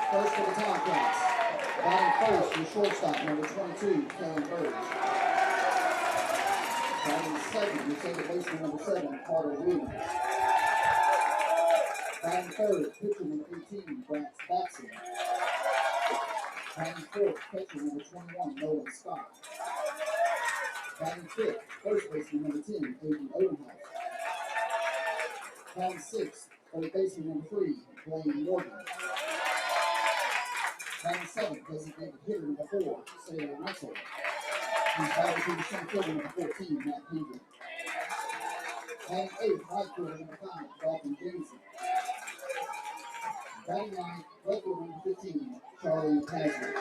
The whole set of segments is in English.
First for the Tomcats. Batting first for shortstop, number 22, Kellen Burge. Batting second, your second baseman, number 7, Carter Williams. Batting third, pitcher number 18, Brad Batson. Batting fourth, catcher number 21, Nolan Scott. Batting fifth, first baseman number 10, Aiden Odenhouse. Batting sixth, third baseman number 3, Blaine Morgan. Batting seventh, designated hitter number 4, Sailor Russell. He's batting to the center fielder number 14, Matt Hendrick. Batting eighth, right fielder number 5, Dalton Jameson. Batting ninth, left fielder number 15, Charlie Pasley.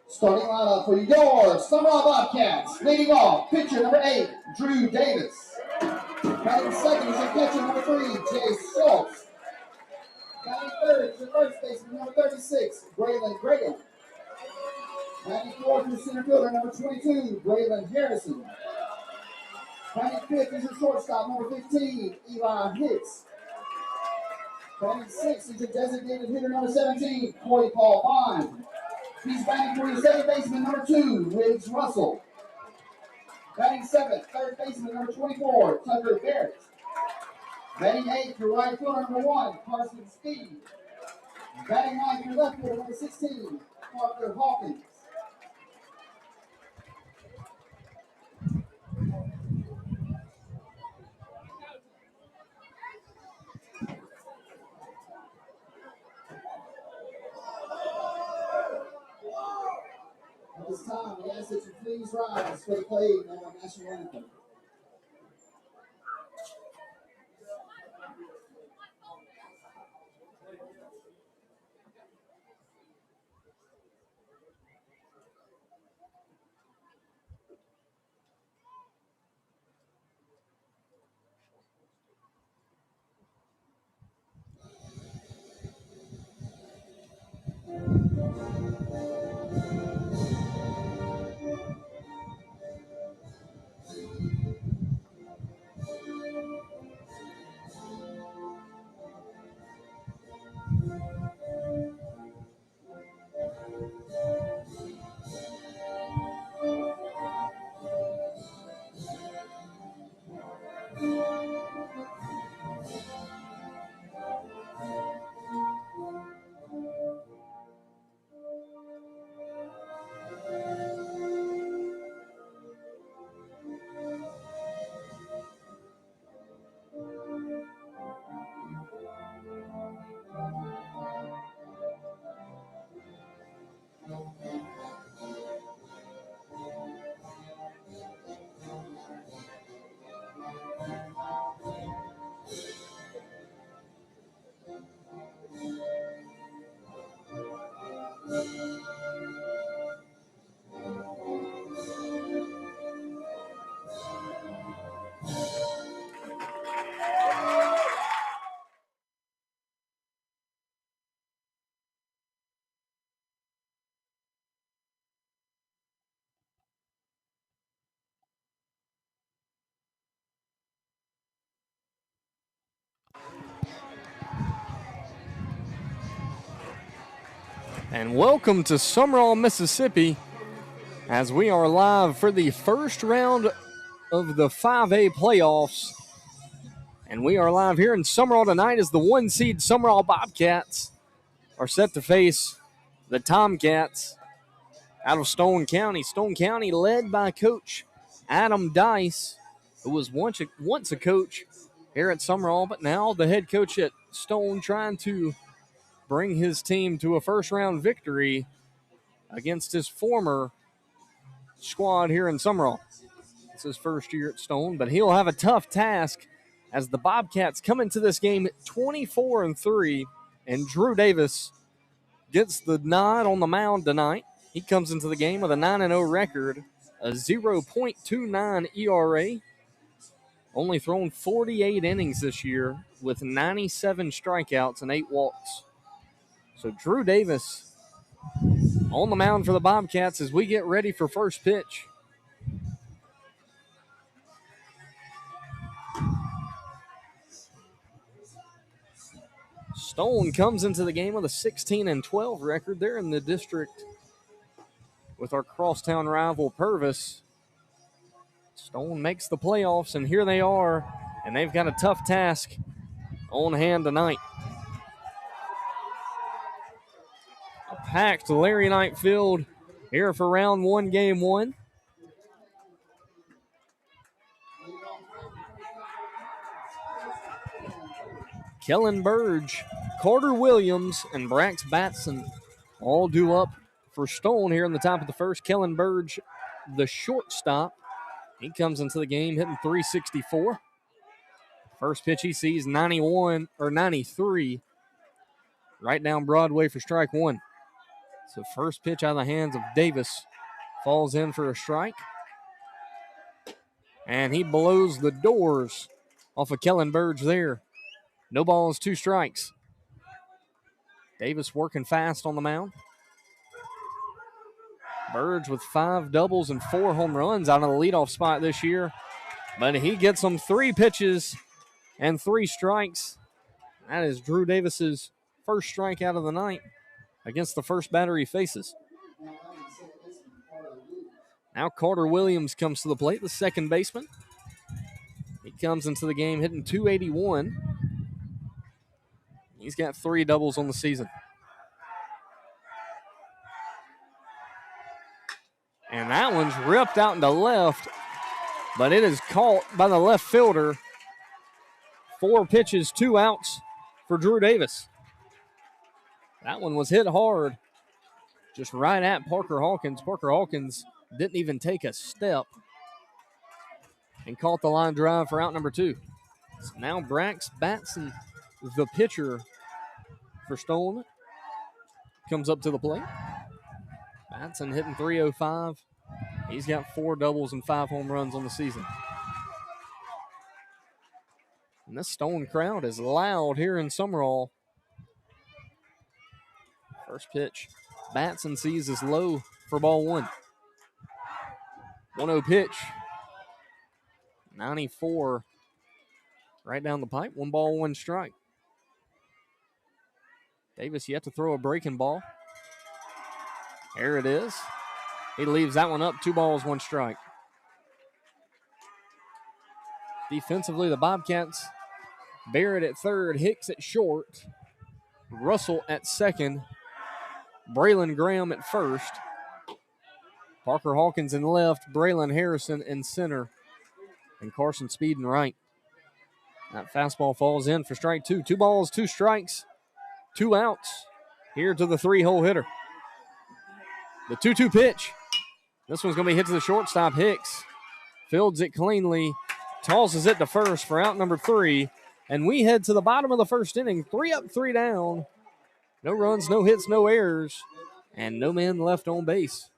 Starting lineup for your Sumrall Bobcats. Leading off, pitcher number 8, Drew Davis. Batting second is your catcher number 3, Jay Schultz. Batting third is your first baseman number 36, Braylon Graham. Batting fourth is center fielder number 22, Braylon Harrison. Batting fifth is your shortstop number 15, Eli Hicks. Batting sixth is your designated hitter number 17, Corey Paul Bond. He's batting for your second baseman number 2, Riggs Russell. Batting seventh, third baseman number 24, Tucker Barrett. Batting eighth, your right fielder number 1, Carson Speed. Batting ninth, your left fielder number 16, Parker Hawkins. At this time, we ask that you please rise for the playing of our national anthem. And welcome to Sumrall, Mississippi, as we are live for the first round of the 5A playoffs. And we are live here in Sumrall tonight as the 1 seed Sumrall Bobcats are set to face the Tomcats out of Stone County. Stone County led by Coach Adam Dice, who was once a coach here at Sumrall, but now the head coach at Stone, trying to bring his team to a first-round victory against his former squad here in Sumrall. It's his first year at Stone, but he'll have a tough task as the Bobcats come into this game 24-3, and Drew Davis gets the nod on the mound tonight. He comes into the game with a 9-0 record, a 0.29 ERA, only thrown 48 innings this year with 97 strikeouts and 8 walks. So Drew Davis on the mound for the Bobcats as we get ready for first pitch. Stone comes into the game with a 16-12 record. They're in the district with our crosstown rival Purvis. Stone makes the playoffs, and here they are, and they've got a tough task on hand tonight. A packed Larry Knight field here for round one, game one. Kellen Burge, Carter Williams, and Brax Batson all due up for Stone here in the top of the first. Kellen Burge, the shortstop, he comes into the game hitting .364. First pitch he sees 93, right down Broadway for strike one. So first pitch out of the hands of Davis falls in for a strike. And he blows the doors off of Kellen Burge there. No balls, 2 strikes. Davis working fast on the mound. Burge with 5 doubles and 4 home runs out of the leadoff spot this year. But he gets them 3 pitches and 3 strikes. That is Drew Davis's first strikeout of the night against the first batter he faces. Now Carter Williams comes to the plate, the second baseman. He comes into the game hitting .281. He's got 3 doubles on the season. And that one's ripped out into left, but it is caught by the left fielder. 4 pitches, 2 outs for Drew Davis. That one was hit hard, just right at Parker Hawkins. Parker Hawkins didn't even take a step and caught the line drive for out number 2. So now Brax Batson, the pitcher for Stone, comes up to the plate. Batson hitting .305. He's got 4 doubles and 5 home runs on the season. And this Stone crowd is loud here in Sumrall. First pitch, Batson sees is low for ball 1. 1-0 pitch. 94 right down the pipe. 1 ball, 1 strike. Davis yet to throw a breaking ball. There it is. He leaves that one up. 2 balls, 1 strike. Defensively, the Bobcats, Barrett at third, Hicks at short, Russell at second, Braylon Graham at first, Parker Hawkins in left, Braylon Harrison in center, and Carson Speed in right. That fastball falls in for strike 2. 2 balls, 2 strikes, 2 outs. Here to the 3-hole hitter. The 2-2 pitch. This one's going to be hit to the shortstop, Hicks. Fields it cleanly, tosses it to first for out number 3. And we head to the bottom of the first inning. 3 up, 3 down. No runs, no hits, no errors, and no men left on base.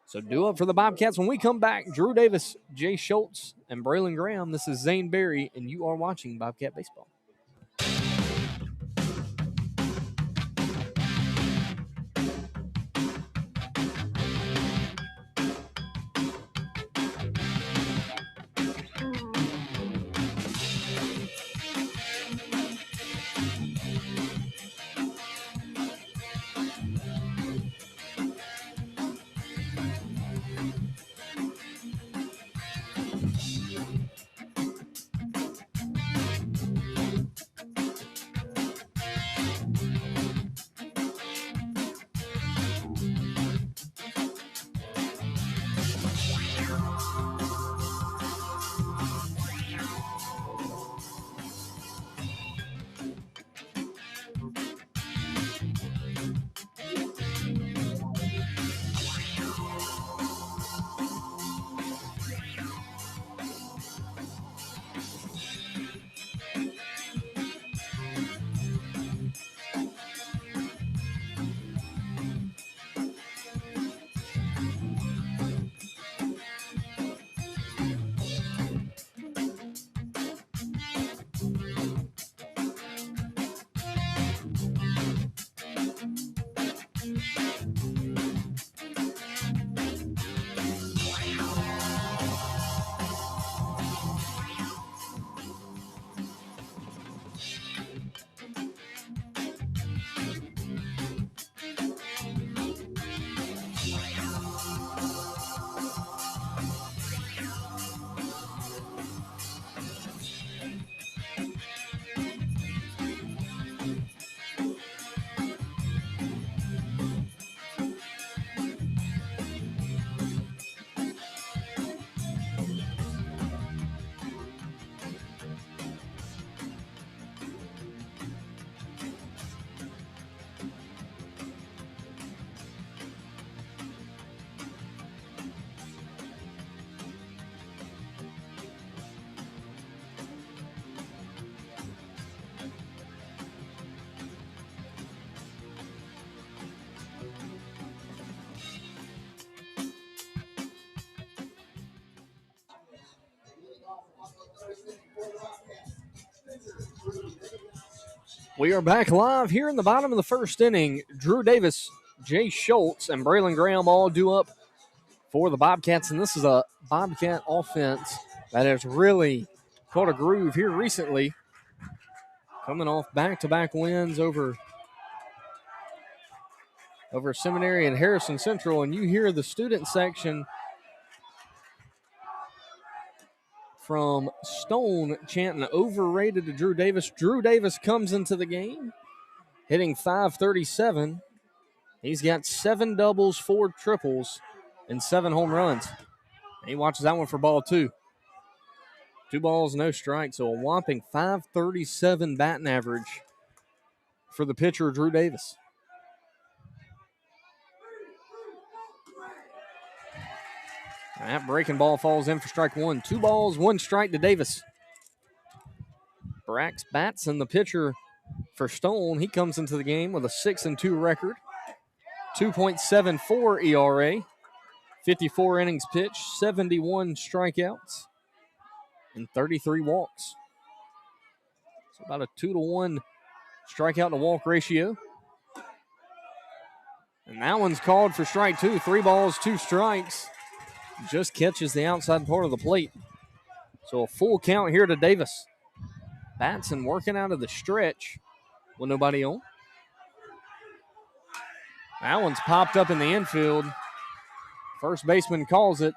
So due up for the Bobcats when we come back. Drew Davis, Jay Schultz, and Braylon Graham. This is Zane Berry, and you are watching Bobcat Baseball. We are back live here in the bottom of the first inning. Drew Davis, Jay Schultz, and Braylon Graham all due up for the Bobcats, and this is a Bobcat offense that has really caught a groove here recently, coming off back-to-back wins over Seminary and Harrison Central, and you hear the student section from Stone chanting overrated to Drew Davis. Drew Davis comes into the game hitting .537. He's got 7 doubles, 4 triples, and 7 home runs. He watches that one for ball 2. 2 balls, no strikes, so a whopping .537 batting average for the pitcher, Drew Davis. That breaking ball falls in for strike 1. 2 balls, 1 strike to Davis. Brax Batson, the pitcher for Stone, he comes into the game with a 6-2 record, 2.74 ERA, 54 innings pitched, 71 strikeouts, and 33 walks. So about a 2-to-1 strikeout to walk ratio. And that one's called for strike 2. 3 balls, 2 strikes. Just catches the outside part of the plate. So a full count here to Davis. Batson working out of the stretch with nobody on. That one's popped up in the infield. First baseman calls it,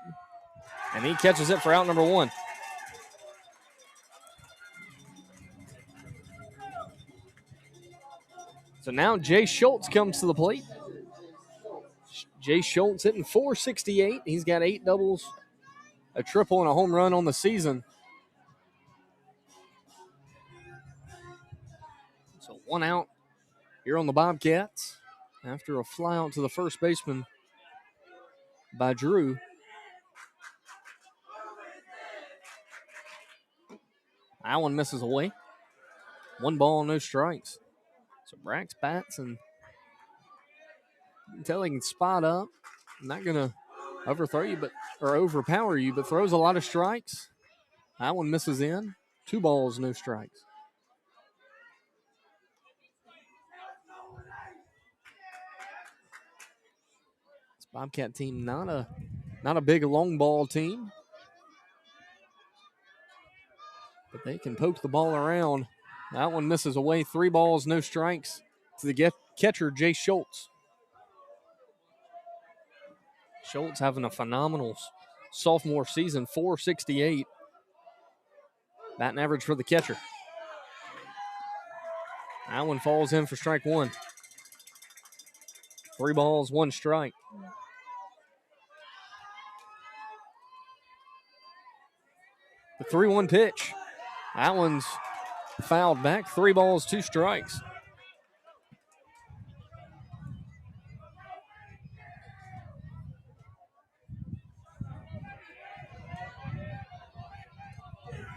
and he catches it for out number 1. So now Jay Schultz comes to the plate. Jay Schultz hitting .468. He's got 8 doubles, a triple, and a home run on the season. So 1 out here on the Bobcats after a fly out to the first baseman by Drew. That one misses away. 1 ball, no strikes. So Brax Batson, you can tell he can spot up. Not going to overpower you, but throws a lot of strikes. That one misses in. 2 balls, no strikes. This Bobcat team not a big long ball team, but they can poke the ball around. That one misses away. 3 balls, no strikes to the catcher, Jay Schultz. Schultz having a phenomenal sophomore season, .468 batting average for the catcher. That one falls in for strike 1. 3 balls, 1 strike. The 3-1 pitch. That one's fouled back. 3 balls, 2 strikes.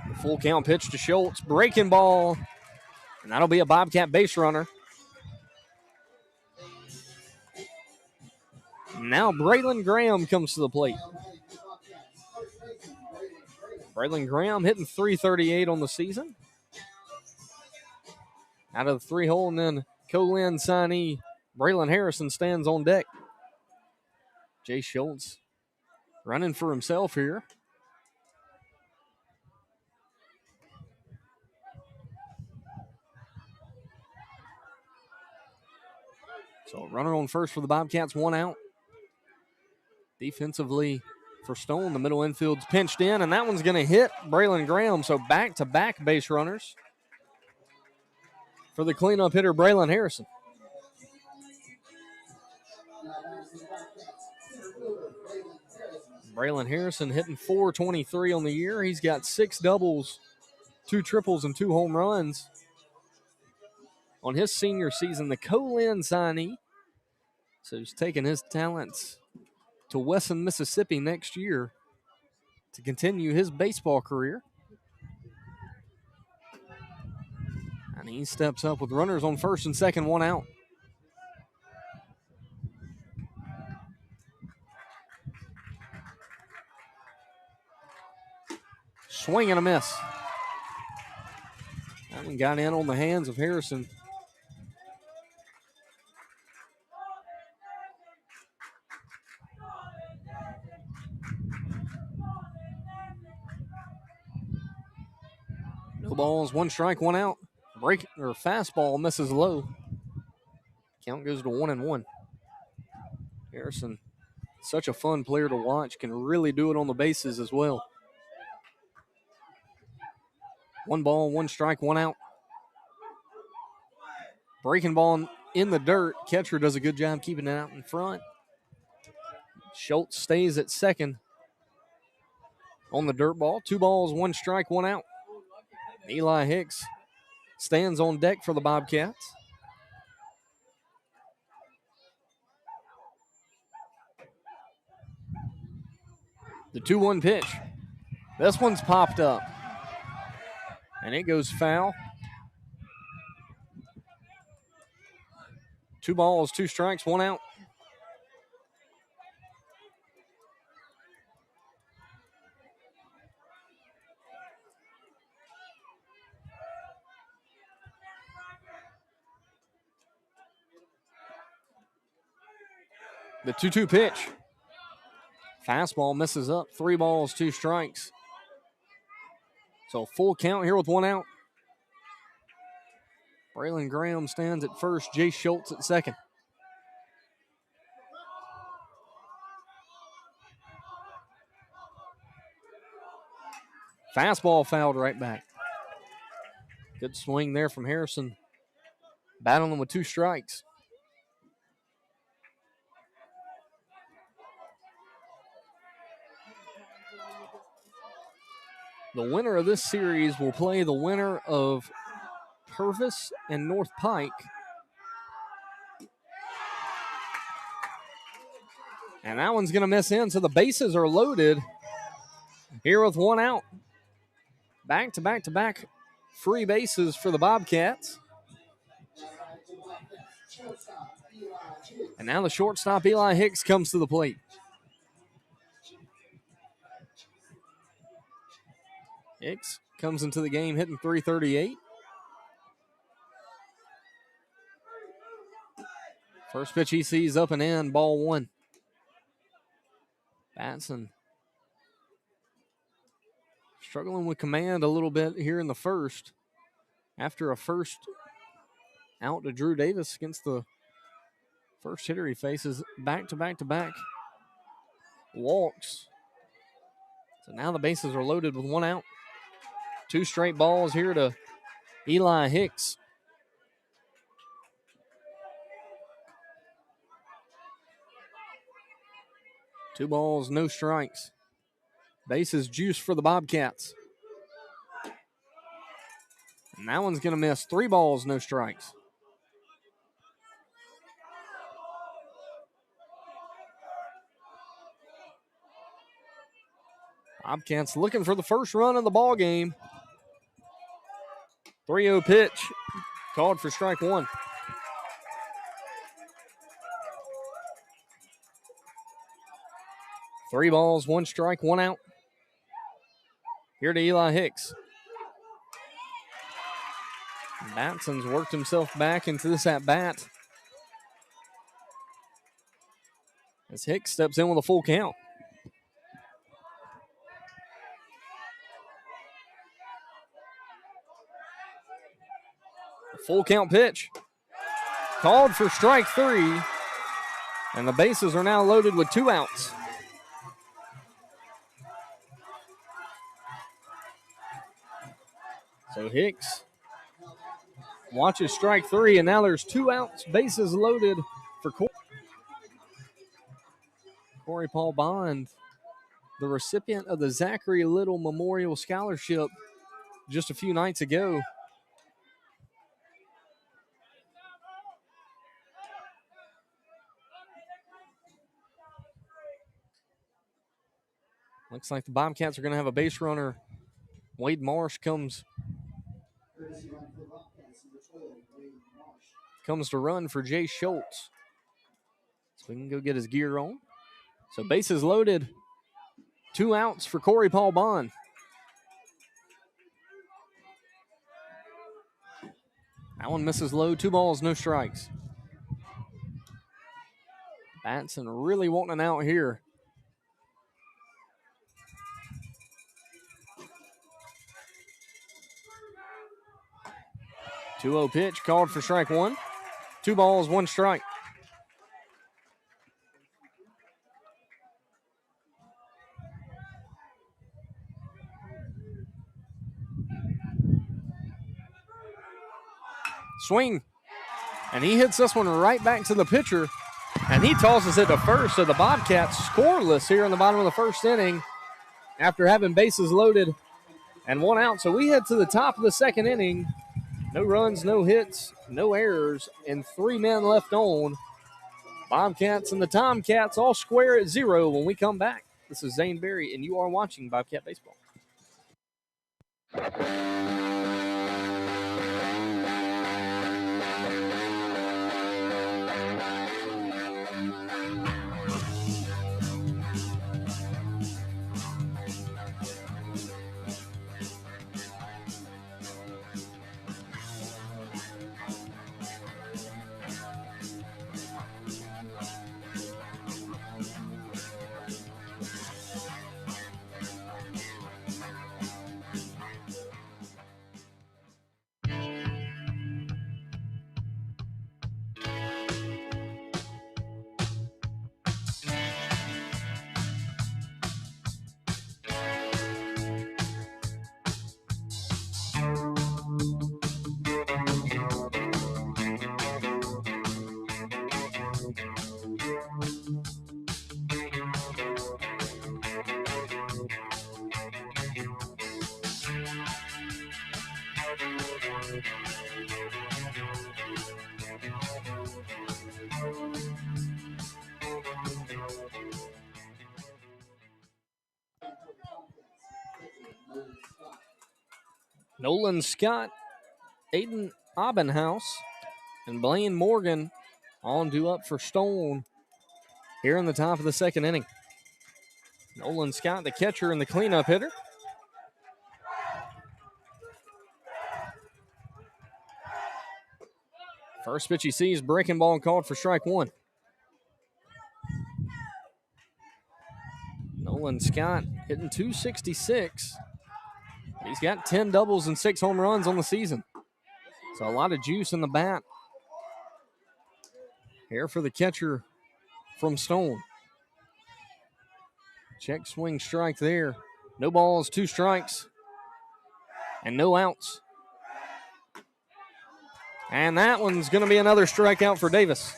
The full count pitch to Schultz. Breaking ball. And that'll be a Bobcat base runner. Now Braylon Graham comes to the plate. Braylon Graham hitting .338 on the season. Out of the 3-hole, and then Co-Lin signee Braylon Harrison stands on deck. Jay Schultz running for himself here. So a runner on first for the Bobcats, 1 out. Defensively for Stone, the middle infield's pinched in, and that one's going to hit Braylon Graham. So back-to-back base runners for the cleanup hitter, Braylon Harrison. Braylon Harrison hitting .423 on the year. He's got 6 doubles, 2 triples, and 2 home runs on his senior season. The Co-Lin signee, so he's taking his talents to Wesson, Mississippi next year to continue his baseball career. And he steps up with runners on first and second, 1 out. Swing and a miss. That one got in on the hands of Harrison balls, 1 strike, 1 out. Fastball misses low. Count goes to 1-1. Harrison, such a fun player to watch, can really do it on the bases as well. 1 ball, 1 strike, 1 out. Breaking ball in the dirt. Catcher does a good job keeping it out in front. Schultz stays at second on the dirt ball. 2 balls, 1 strike, 1 out. Eli Hicks stands on deck for the Bobcats. The 2-1 pitch. This one's popped up. And it goes foul. 2 balls, 2 strikes, 1 out. The 2-2 pitch. Fastball misses up. 3 balls, 2 strikes. So full count here with 1 out. Braylon Graham stands at first. Jay Schultz at second. Fastball fouled right back. Good swing there from Harrison. Battling with 2 strikes. The winner of this series will play the winner of Purvis and North Pike. And that one's going to miss in, so the bases are loaded here with 1 out. Back to back to back free bases for the Bobcats. And now the shortstop, Eli Hicks, comes to the plate. Hicks comes into the game hitting .338. First pitch he sees up and in, ball 1. Batson struggling with command a little bit here in the first. After a first out to Drew Davis against the first hitter he faces, back to back to back walks. So now the bases are loaded with 1 out. 2 straight balls here to Eli Hicks. Two balls, no strikes. Bases juice for the Bobcats. And that one's going to miss. 3 balls, no strikes. Bobcats looking for the first run of the ball game. 3-0 pitch, called for strike 1. Three balls, 1 strike, 1 out. Here to Eli Hicks. Batson's worked himself back into this at-bat as Hicks steps in with a full count. Full count pitch. Called for strike 3. And the bases are now loaded with 2 outs. So Hicks watches strike 3, and now there's 2 outs, bases loaded for Corey Paul Bond, the recipient of the Zachary Little Memorial Scholarship just a few nights ago. Looks like the Bobcats are going to have a base runner. Wade Marsh comes to run for Jay Schultz. So we can go get his gear on. So bases loaded. 2 outs for Corey Paul Bond. That one misses low. 2 balls, no strikes. Batson really wanting an out here. 2-0 pitch called for strike one. 2 balls, 1 strike. Swing. And he hits this one right back to the pitcher. And he tosses it to first. So the Bobcats scoreless here in the bottom of the first inning after having bases loaded and 1 out. So we head to the top of the second inning. No runs, no hits, no errors, and 3 men left on. Bobcats and the Tomcats all square at 0 when we come back. This is Zane Berry, and you are watching Bobcat Baseball. Nolan Scott, Aiden Abenhouse, and Blaine Morgan on due up for Stone here in the top of the second inning. Nolan Scott, the catcher and the cleanup hitter. First pitch he sees, breaking ball called for strike one. Nolan Scott hitting .266. He's got 10 doubles and 6 home runs on the season. So a lot of juice in the bat here for the catcher from Stone. Check swing strike there. No balls, 2 strikes, and no outs. And that one's going to be another strikeout for Davis.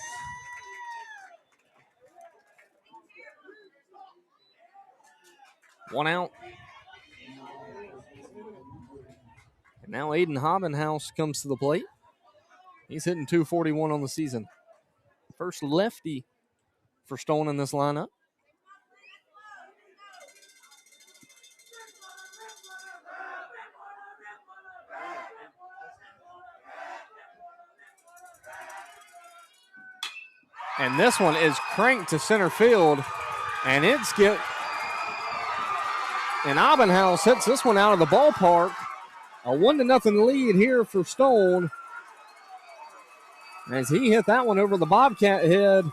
One out. And now Aiden Habenhouse comes to the plate. He's hitting .241 on the season. First lefty for Stone in this lineup. And this one is cranked to center field. And and Abenhouse hits this one out of the ballpark. A 1-0 lead here for Stone as he hit that one over the Bobcat head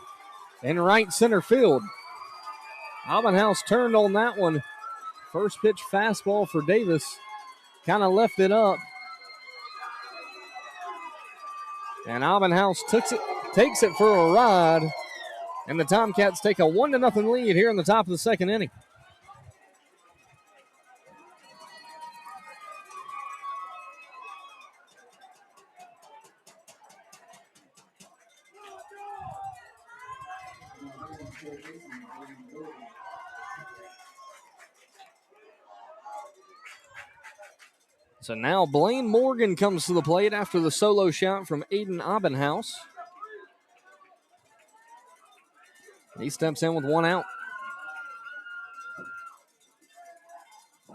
in right center field. Abenhouse turned on that one. First pitch fastball for Davis. Kind of left it up. And Abenhouse takes it for a ride. And the Tomcats take a 1-0 lead here in the top of the second inning. So now Blaine Morgan comes to the plate after the solo shot from Aiden Abenhouse. He steps in with 1 out.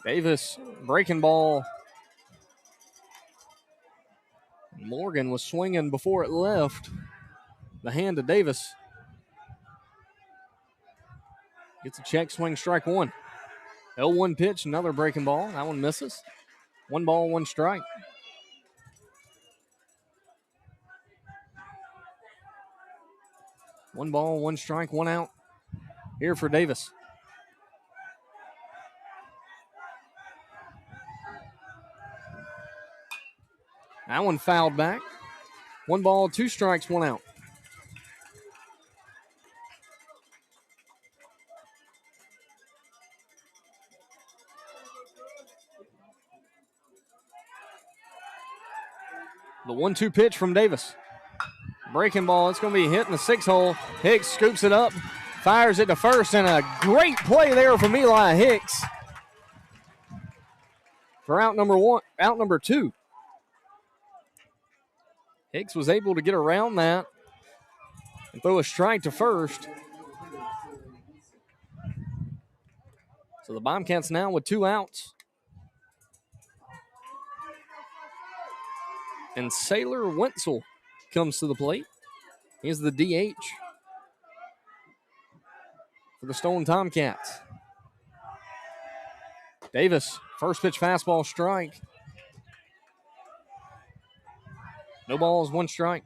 Davis, breaking ball. Morgan was swinging before it left the hand to Davis. Gets a check swing, strike one. 0-1 pitch, another breaking ball. That one misses. 1 ball, 1 strike. One ball, 1 strike, 1 out here for Davis. That one fouled back. 1 ball, 2 strikes, 1 out. The 1-2 pitch from Davis. Breaking ball. It's going to be hit in the 6-hole. Hicks scoops it up, fires it to first, and a great play there from Eli Hicks for out number 2. Hicks was able to get around that and throw a strike to first. So the Bobcats now with 2 outs. And Sailor Wenzel comes to the plate. He's the DH for the Stone Tomcats. Davis, first pitch fastball strike. No balls, 1 strike.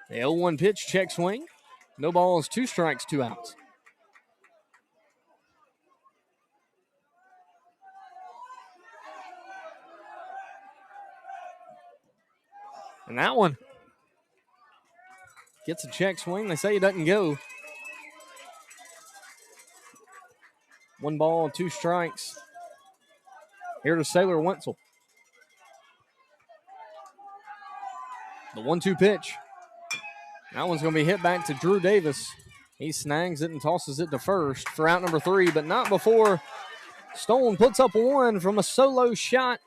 The 0-1 pitch, check swing. No balls, 2 strikes, 2 outs. And that one gets a check swing. They say it doesn't go. 1 ball, 2 strikes. Here to Sailor Wenzel. The 1-2 pitch. That one's going to be hit back to Drew Davis. He snags it and tosses it to first for out number 3, but not before Stone puts up 1 from a solo shot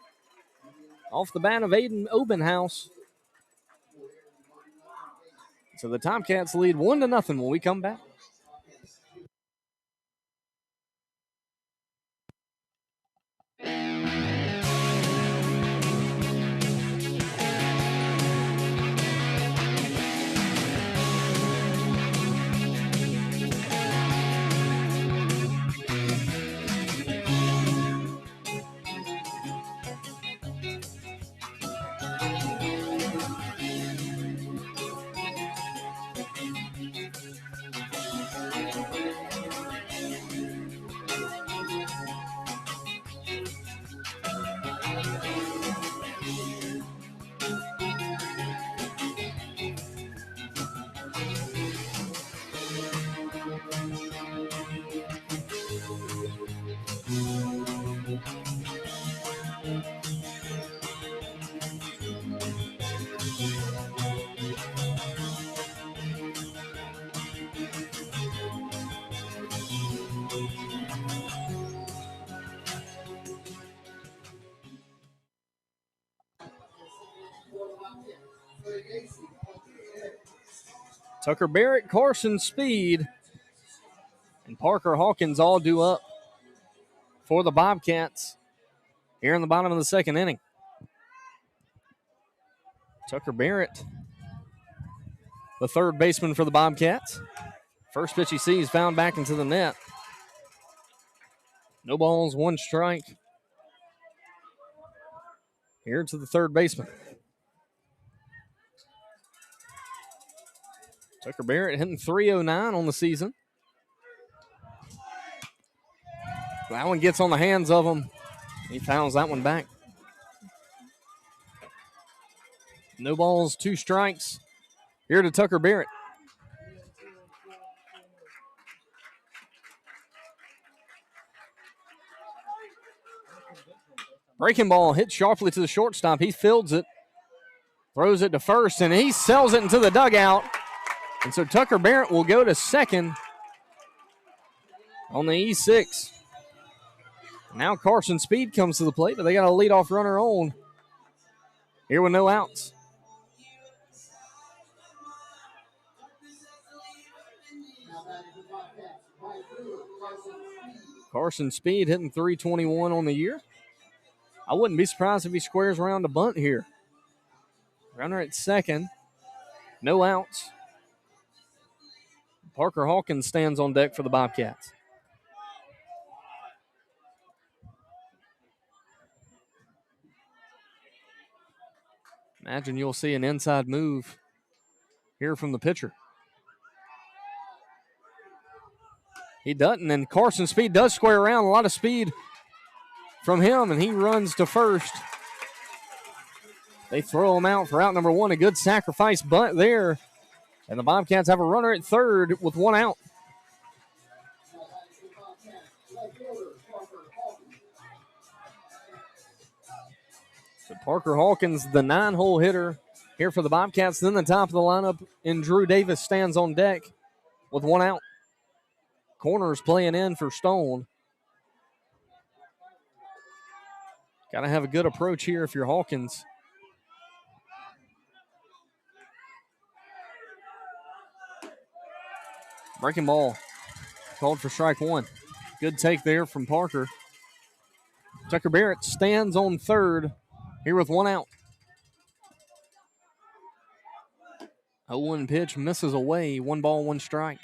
off the bat of Aiden Obenhouse. So the Tomcats lead 1-0 when we come back. Tucker Barrett, Carson Speed, and Parker Hawkins all due up for the Bobcats here in the bottom of the 2nd inning. Tucker Barrett, the 3rd baseman for the Bobcats. First pitch he sees found back into the net. No balls, 1 strike. Here to the 3rd baseman. Tucker Barrett hitting .309 on the season. That one gets on the hands of him. He fouls that one back. No balls, 2 strikes. Here to Tucker Barrett. Breaking ball hit sharply to the shortstop. He fields it, throws it to first, and he sells it into the dugout. And so Tucker Barrett will go to 2nd on the E6. Now Carson Speed comes to the plate, but they got a leadoff runner on here with no outs. Carson Speed hitting .321 on the year. I wouldn't be surprised if he squares around a bunt here. Runner at 2nd. No outs. Parker Hawkins stands on deck for the Bobcats. Imagine you'll see an inside move here from the pitcher. He doesn't, and Carson Speed does square around. A lot of speed from him, and he runs to first. They throw him out for out number 1. A good sacrifice bunt there. And the Bobcats have a runner at third with 1 out. So Parker Hawkins, the 9-hole hitter here for the Bobcats. Then the top of the lineup in Drew Davis stands on deck with 1 out. Corners playing in for Stone. Got to have a good approach here if you're Hawkins. Breaking ball called for strike 1. Good take there from Parker. Tucker Barrett stands on third here with 1 out. 0-1 pitch misses away. 1 ball, 1 strike.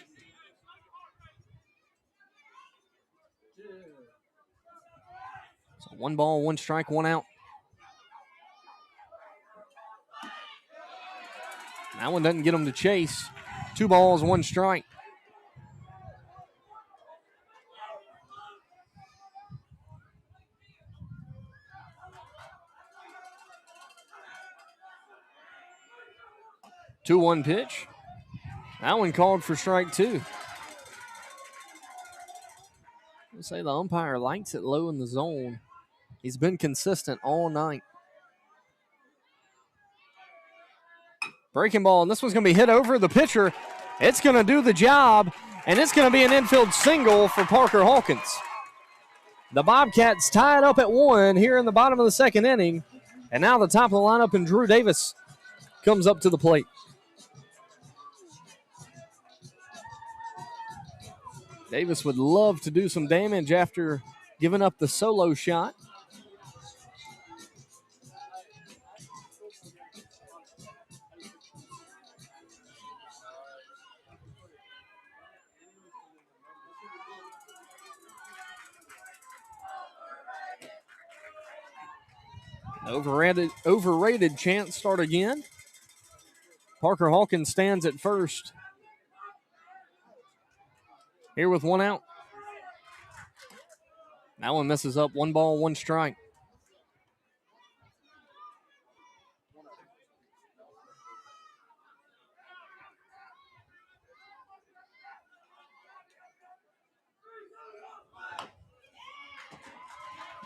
So 1 ball, 1 strike, 1 out. That one doesn't get him to chase. 2 balls, 1 strike. Two-one pitch. That one called for strike 2. I'll say the umpire likes it low in the zone. He's been consistent all night. Breaking ball, and this one's going to be hit over the pitcher. It's going to do the job, and it's going to be an infield single for Parker Hawkins. The Bobcats tied up at 1 here in the bottom of the 2nd inning, and now the top of the lineup and Drew Davis comes up to the plate. Davis would love to do some damage after giving up the solo shot. Overrated chance start again. Parker Hawkins stands at first. Here with 1 out. That one misses up. 1 ball, 1 strike.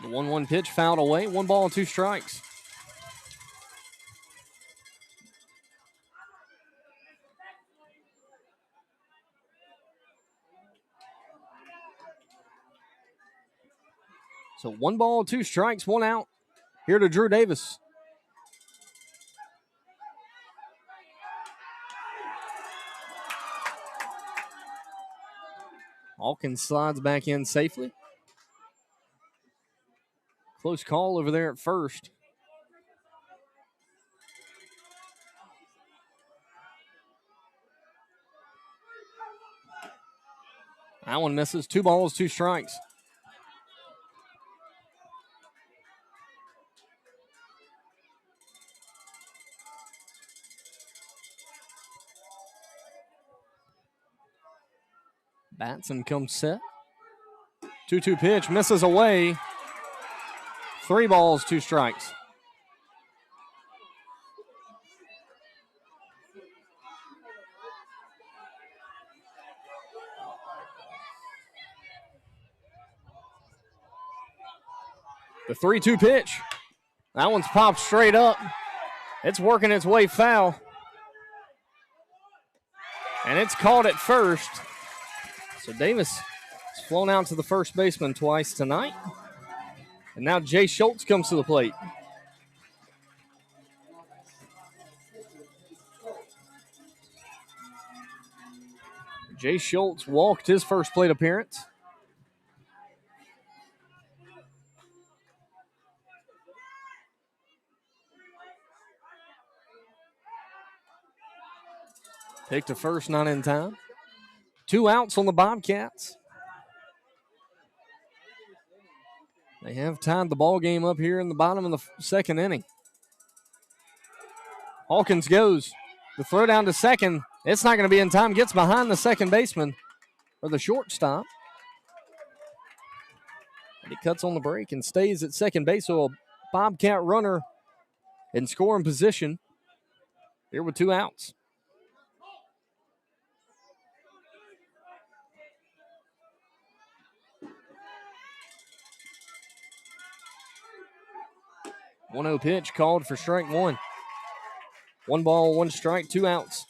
The 1-1 pitch fouled away. 1 ball, 2 strikes. So 1 ball, 2 strikes, 1 out. Here to Drew Davis. Hawkins slides back in safely. Close call over there at first. That one misses. 2 balls, 2 strikes. Batson comes set. 2-2 pitch, misses away. 3 balls, 2 strikes. The 3-2 pitch. That one's popped straight up. It's working its way foul. And it's caught at first. So Davis has flown out to the first baseman twice tonight. And now Jay Schultz comes to the plate. Jay Schultz walked his first plate appearance. Picked to first, not in time. 2 outs on the Bobcats. They have tied the ball game up here in the bottom of the 2nd inning. Hawkins goes. The throw down to second. It's not going to be in time. Gets behind the second baseman or the shortstop. He cuts on the break and stays at second base, so a Bobcat runner in scoring position here with 2 outs. One-0 pitch called for strike one. 1 ball, 1 strike, 2 outs.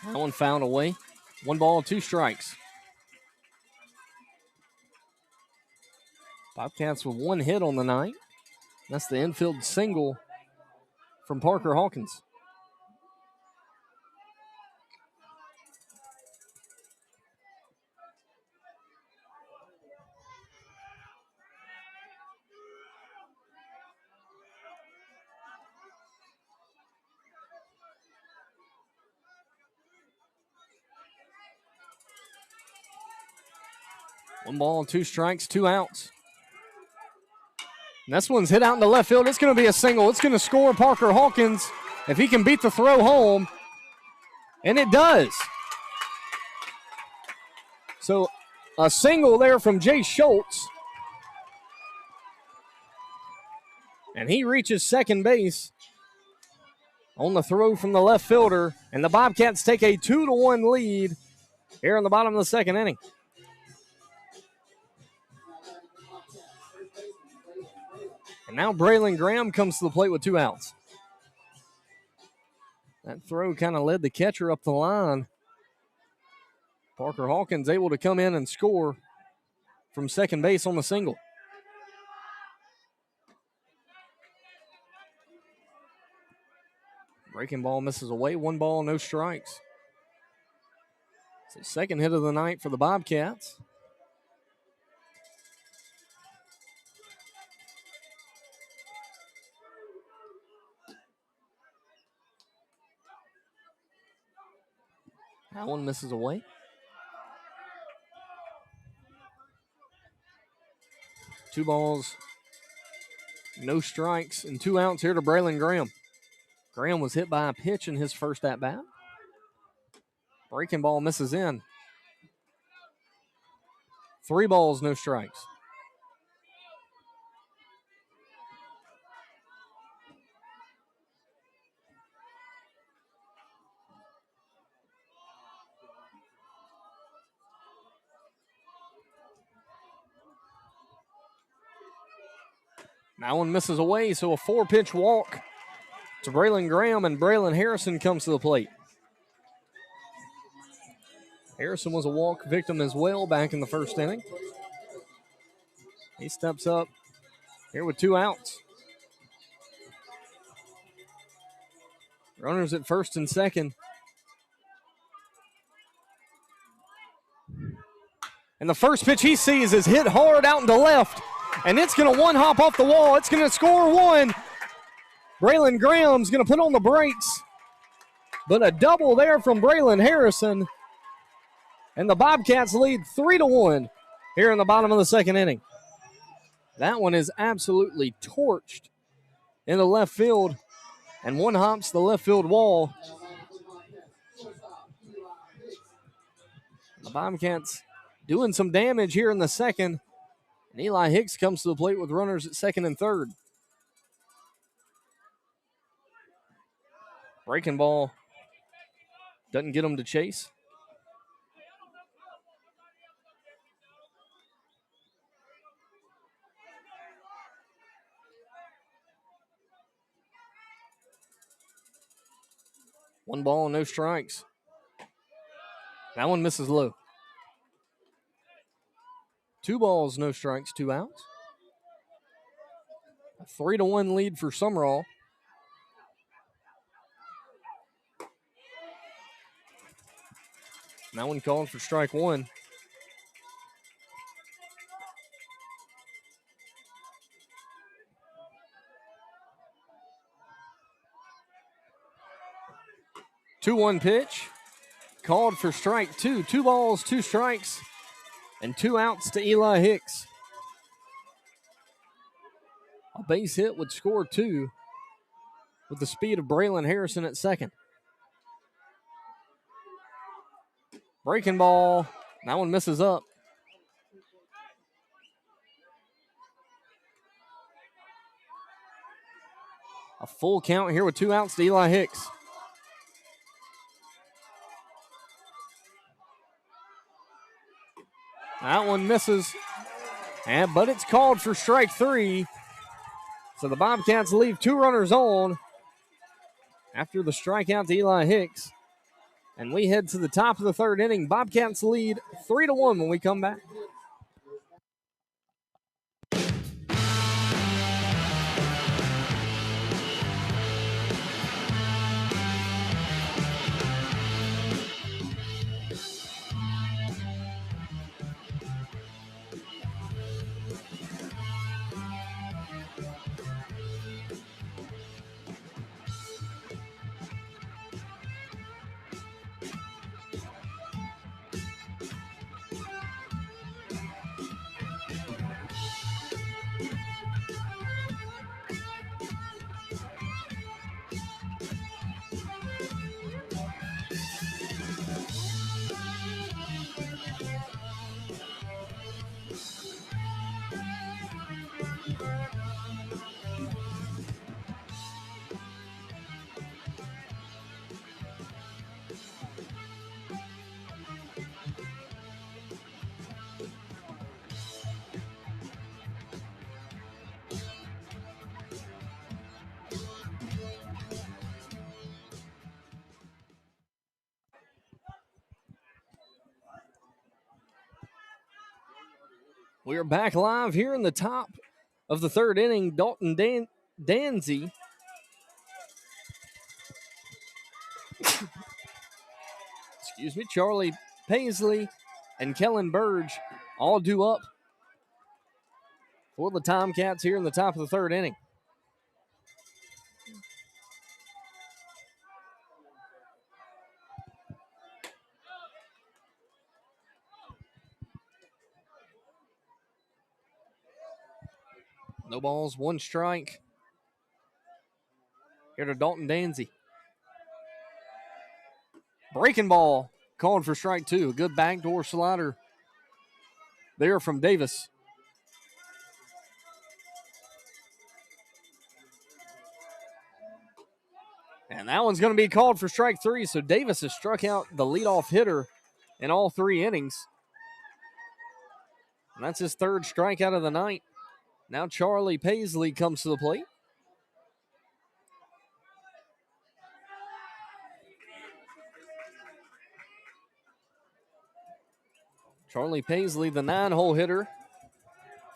That one fouled away. 1 ball, 2 strikes. Bobcats with 1 hit on the night. That's the infield single from Parker Hawkins. One ball, 2 strikes, 2 outs. And this one's hit out into left field. It's going to be a single. It's going to score Parker Hawkins if he can beat the throw home. And it does. So a single there from Jay Schultz. And he reaches second base on the throw from the left fielder. And the Bobcats take a 2-1 lead here in the bottom of the second inning. And now Braylon Graham comes to the plate with 2 outs. That throw kind of led the catcher up the line. Parker Hawkins able to come in and score from second base on the single. Breaking ball misses away. 1 ball, no strikes. It's the second hit of the night for the Bobcats. That one misses away. 2 balls, no strikes, and 2 outs here to Braylon Graham. Graham was hit by a pitch in his first at-bat. Breaking ball misses in. 3 balls, no strikes. That one misses away, so a 4-pitch walk to Braylon Graham, and Braylon Harrison comes to the plate. Harrison was a walk victim as well back in the first inning. He steps up here with 2 outs. Runners at first and second. And the first pitch he sees is hit hard out into left. And it's going to one-hop off the wall. It's going to score 1. Braylon Graham's going to put on the brakes. But a double there from Braylon Harrison. And the Bobcats lead 3-1 here in the bottom of the second inning. That one is absolutely torched in the left field. And one hops the left field wall. The Bobcats doing some damage here in the second. And Eli Hicks comes to the plate with runners at second and third. Breaking ball doesn't get him to chase. One ball, no strikes. That one misses low. 2 balls, no strikes, 2 outs. A 3-1 lead for Sumrall. That one called for strike 1. Two-one pitch. Called for strike 2. 2 balls, 2 strikes, and 2 outs to Eli Hicks. A base hit would score 2. with the speed of Braylon Harrison at second. Breaking ball. That one misses up. A full count here with 2 outs to Eli Hicks. That one misses, but it's called for strike 3. So the Bobcats leave 2 runners on after the strikeout to Eli Hicks. And we head to the top of the 3rd inning. Bobcats lead 3-1 when we come back. We are back live here in the top of the 3rd inning. Dalton Danzy Charlie Paisley and Kellen Burge all due up for the Tomcats here in the top of the 3rd inning. No balls, 1 strike. Here to Dalton Danzy. Breaking ball called for strike 2. A good backdoor slider there from Davis. And that one's going to be called for strike 3. So Davis has struck out the leadoff hitter in all 3 innings. And that's his 3rd strikeout of the night. Now Charlie Paisley comes to the plate. Charlie Paisley, the 9-hole hitter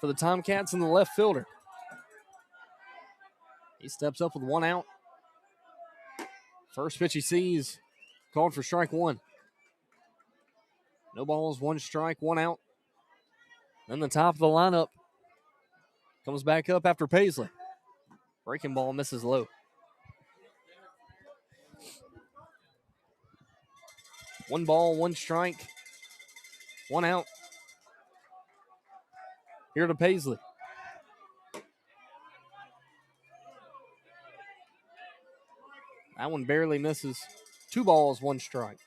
for the Tomcats in the left fielder. He steps up with 1 out. First pitch he sees, called for strike 1. No balls, 1 strike, 1 out. Then the top of the lineup comes back up after Paisley. Breaking ball misses low. One ball, 1 strike, 1 out. Here to Paisley. That one barely misses. 2 balls, 1 strike.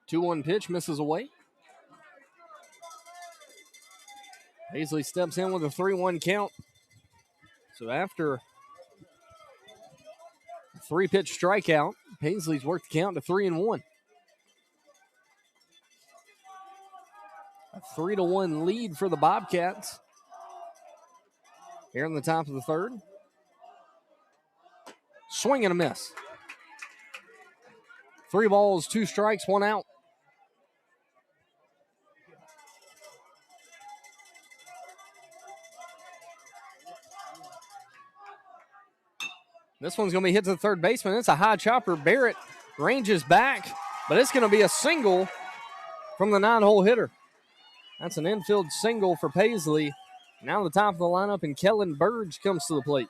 Two-one pitch misses away. Paisley steps in with a 3-1 count. So after a 3-pitch strikeout, Paisley's worked the count to 3-1. A 3-1 lead for the Bobcats here in the top of the 3rd. Swing and a miss. 3 balls, 2 strikes, 1 out. This one's going to be hit to the 3rd baseman. It's a high chopper. Barrett ranges back, but it's going to be a single from the 9-hole hitter. That's an infield single for Paisley. Now the top of the lineup, and Kellen Burge comes to the plate.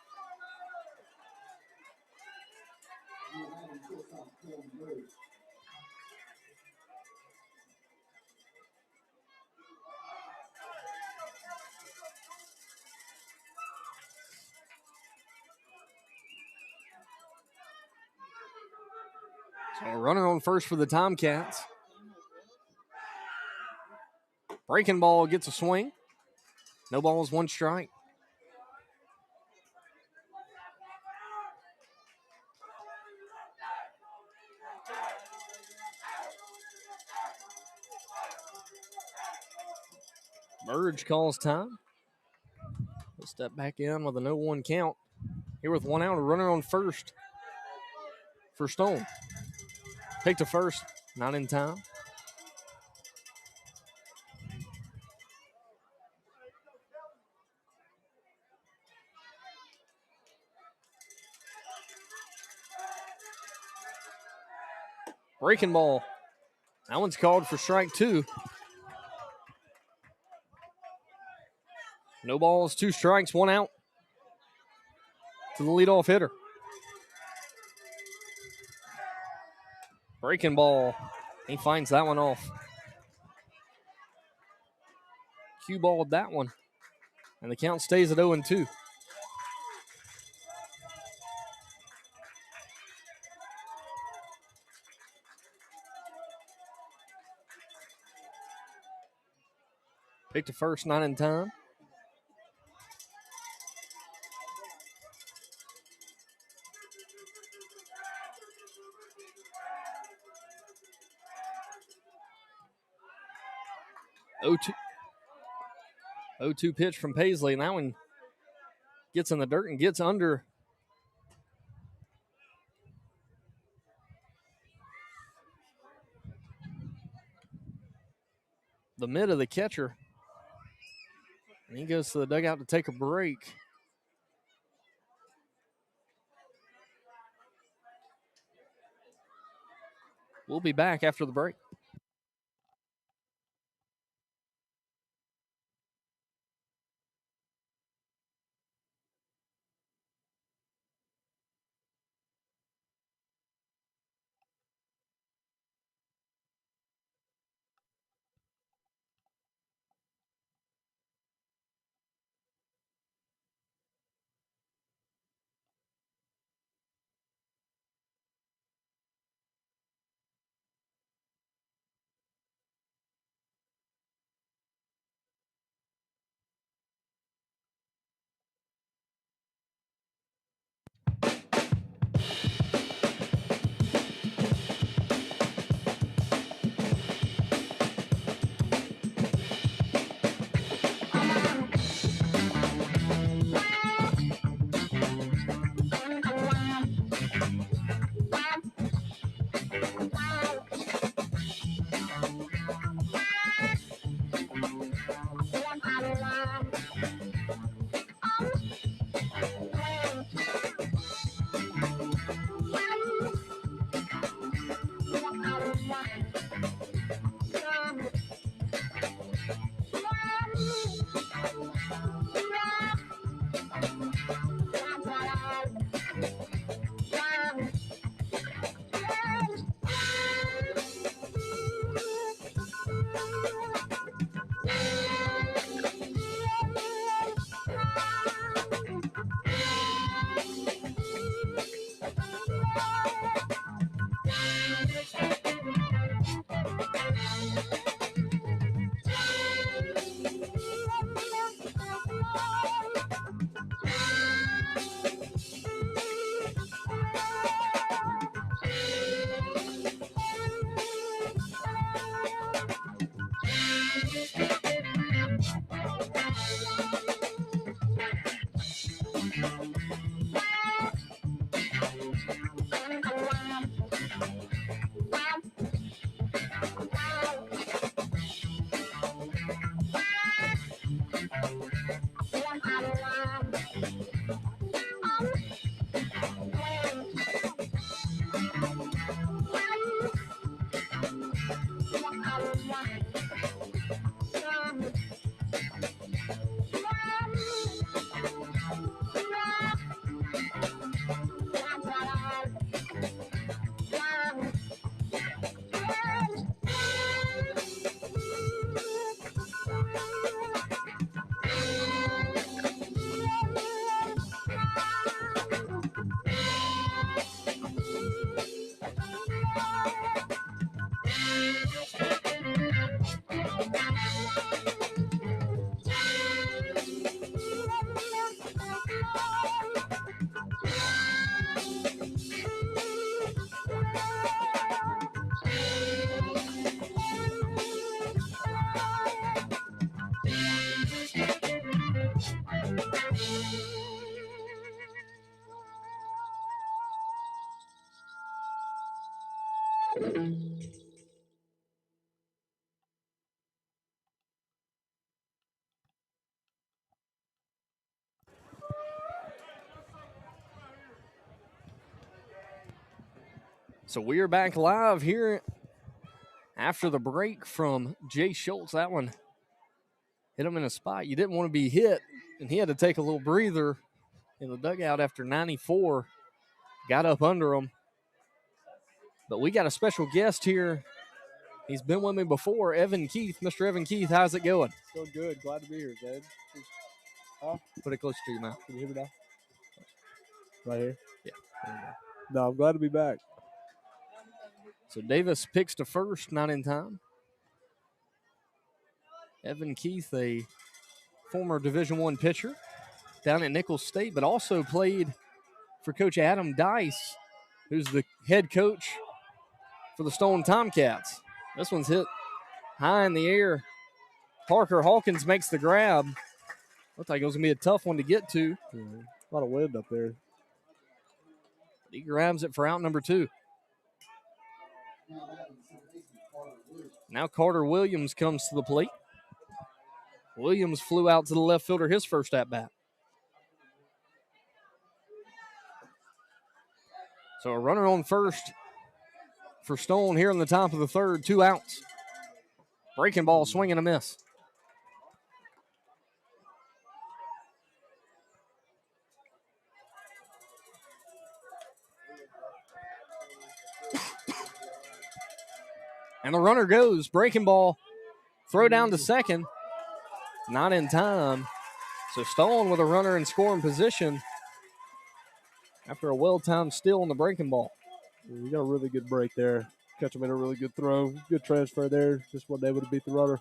So a runner on first for the Tomcats. Breaking ball gets a swing. No balls, one strike. Burge calls time. He'll step back in with a 0-1 count. Here with one out, a runner on first for Stone. Pick to first, not in time. Breaking ball. That one's called for strike two. No balls, two strikes, one out to the leadoff hitter. Breaking ball. He finds that one off. Cue balled that one. And the count stays at 0-2. Pick to first, not in time. Oh, 0-2 pitch from Paisley, and that one gets in the dirt and gets under the mid of the catcher. And he goes to the dugout to take a break. We'll be back after the break. So we are back live here after the break from Jay Schultz. That one hit him in a spot you didn't want to be hit, and he had to take a little breather in the dugout after 94. Got up under him. But we got a special guest here. He's been with me before, Evan Keith. Mr. Evan Keith, how's it going? Still good. Glad to be here, Zed. Put it close to your mouth. Can you hear me now? Right here? Yeah. No, I'm glad to be back. So Davis picks to first, not in time. Evan Keith, a former Division I pitcher down at Nicholls State, but also played for Coach Adam Dice, who's the head coach for the Stone Tomcats. This one's hit high in the air. Parker Hawkins makes the grab. Looks like it was going to be a tough one to get to. Yeah, a lot of wind up there. He grabs it for out number 2. Now Carter Williams comes to the plate. Williams flew out to the left fielder his first at bat. So a runner on first for Stone here in the top of the third, 2 outs. Breaking ball, swing and a miss. And the runner goes, breaking ball, throw down to second. Not in time. So Stone with a runner in scoring position after a well-timed steal on the breaking ball. You got a really good break there. Catch him in a really good throw. Good transfer there. Just wasn't able to beat the runner.